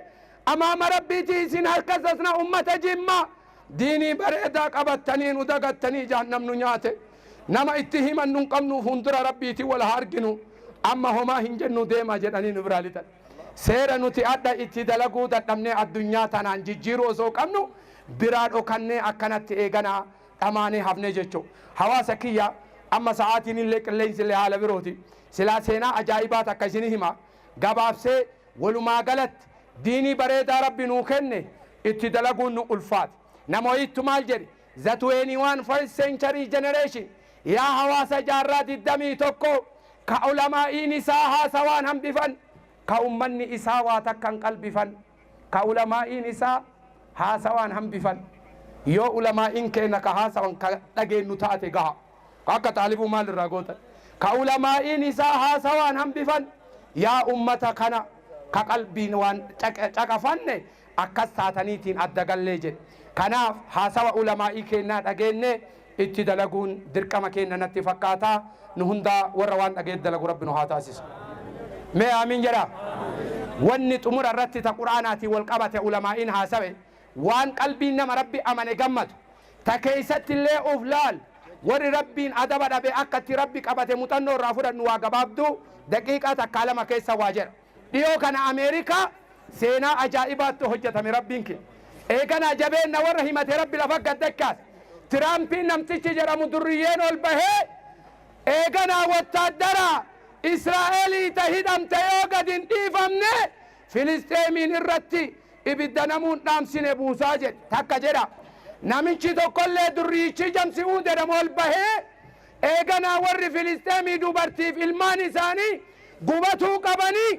أمام ربي تيسين كسسنا أمتا جمّا ديني بريدا قبطنين ودقتني جهنم نياته نما اتهم أن نقمنو فندر ربيتي والهارقنو أما هما هنجنو ديما جداني نبرالتا سيرا نتي أدى اتدلقو تتمني الدنيا تنان جيجيرو سو قمنو براد وكاني أكانت إيغانا أماني حفني جيچو حواسا كيا أما ساعتين اللي سلي حال بروتي سلا سينا أجائبات أكسيني هما قباب سي ولما قلت ديني بريدا ربي نوكني اتدلقو نو ألفات نمويت مالجري the 21st century generation يا حواس جارات الدمي توكو كعلماء نساها سوان هم بفن كأمني إساواتك كان قلب فن كعلماء نساها سوان هم بفن يو علماء إنك ها سوان كتاجي نتاتي قها كاكا طالب مال الرغوت كعلماء نساها سوان هم بفن يا أمتك أنا كقلبي وان تكفن أكس ساتنيتين أدقل ليجد كناف حاسوا علماء كنا أجنة اتدلقون دركما كنا نتفقاتا نهندا وروان أجد دلقو ربنا هاتاسس ما آمين جرا ونت أمور الرت القرآنات والقبة علماء حاسبه وان قلبي نما ربي أمن جمد تكيست اللي أفلال ور ربي أدب ربي أكتي ربي قبة متنور رافور النواقبابدو دقيقة تكلم كيس واجر ديو كان أمريكا سينا أجائبات هجة من ربينك إيقنا جبين نور رحمة ربي لفق الدكاس ترامبين نمتشي جرى مدريين والبهي إيقنا واتدرى إسرائيلي تهدم تيوغا دين إيفامني فلسطيمين الرتي إبدا نمون نامسين بوساجد تكا جرى نمشي تو كل دريشي جمسي ودر والبهي إيقنا ور فلسطيمي دوبرتي في الماني ثاني قبطو قبني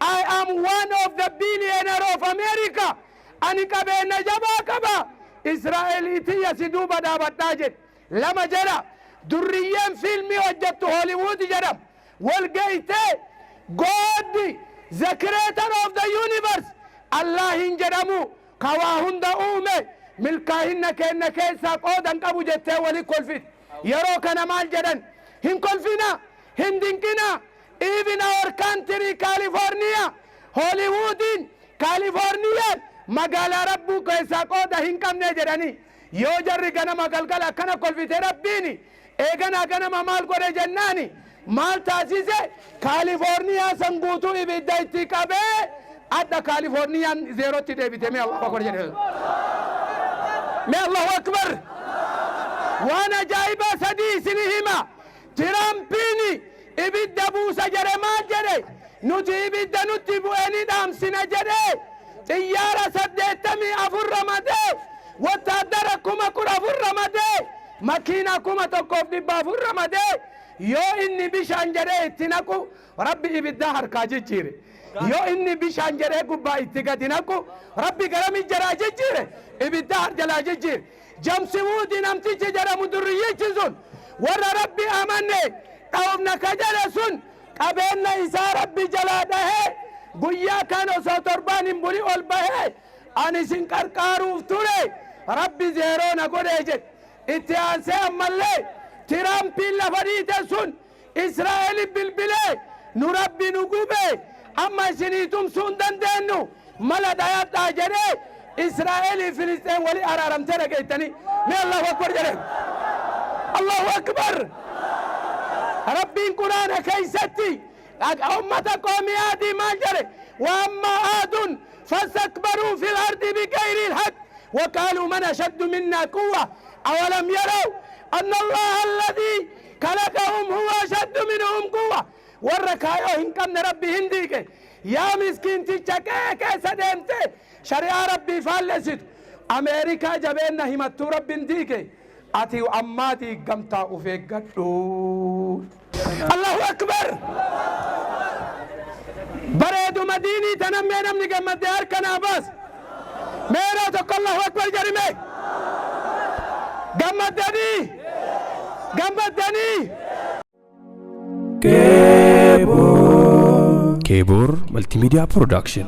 I am one of the billionaires of America. أنا كبين جبا كبا إسرائيليتي يسدو بدا بتاجد لما جرى دريان فيلمي وجدت هوليوود جرى والجيتة God the creator of the universe الله إنجرمو كواهن دعومه ملكاهن كأن كيسا قودن كابو جتة ولي كل فيت يرو كان مال جدن هم كل فينا هندينكنا even our country California Hollywood California مقالا ربو كيسا قودا هنكم نجراني يو جري غنما قلقلا كنا كل في ربيني ايغنا غنما مال قرى جناني مال تاسيسي كاليفورنيا سنبوتو إبدا اتكابي أدى كاليفورنيا زيرو تدبيتي مي الله أكبر جنة مي الله أكبر وانا جايبا سدي سنهما ترامبيني إبدا بوسا جري ما جري نتي إبدا نتي بواني دام سنة جري سيارة سديتمي أفر رمضي وتادركما كر أفر رمضي مكينة كما تقف دبا أفر رمضي يو إني بيشان جري اتناكو ربي إبدا هركا جيجيري يو إني بيشان جري قبا اتقاتناكو ربي قرمي جرا جيجيري إبدا هرجلا جيجيري جمسي ودي نمتي جرا مدرية جزون ورا ربي أمني قومنا كجلسون قبلنا إسا ربي جلاده قويا كانوا ساتربان بولي والبهي أنا سنكركارو فتوري ربي زيرونا قولي اتيان سيام ملي ترامبي لفريد سن إسرائيل بالبلي نربي نقوبي أما سنيتم سن دندنو ملا دايات داجري إسرائيل فلسطين ولي أرارم ترقيتني من الله أكبر جري الله أكبر ربي قرآن كيستي أمة قومياتي ما جري وأما عاد فاستكبروا في الأرض بغير الحق وقالوا من أشد منا قوة أولم يروا أن الله الذي خلقهم هو أشد منهم قوة وركايو هنكم ربي هنديك يا مسكين تشكيك سدمت شريعة ربي فالسد أمريكا جبنا همتو ربي هنديك أتي أماتي قمتا أفيق الله أكبر بريد مديني تنمي نمني قمت ديار كناباس मेरा तो अल्लाहु अकबर जरी में गम्मत दनी Kebor Multimedia Production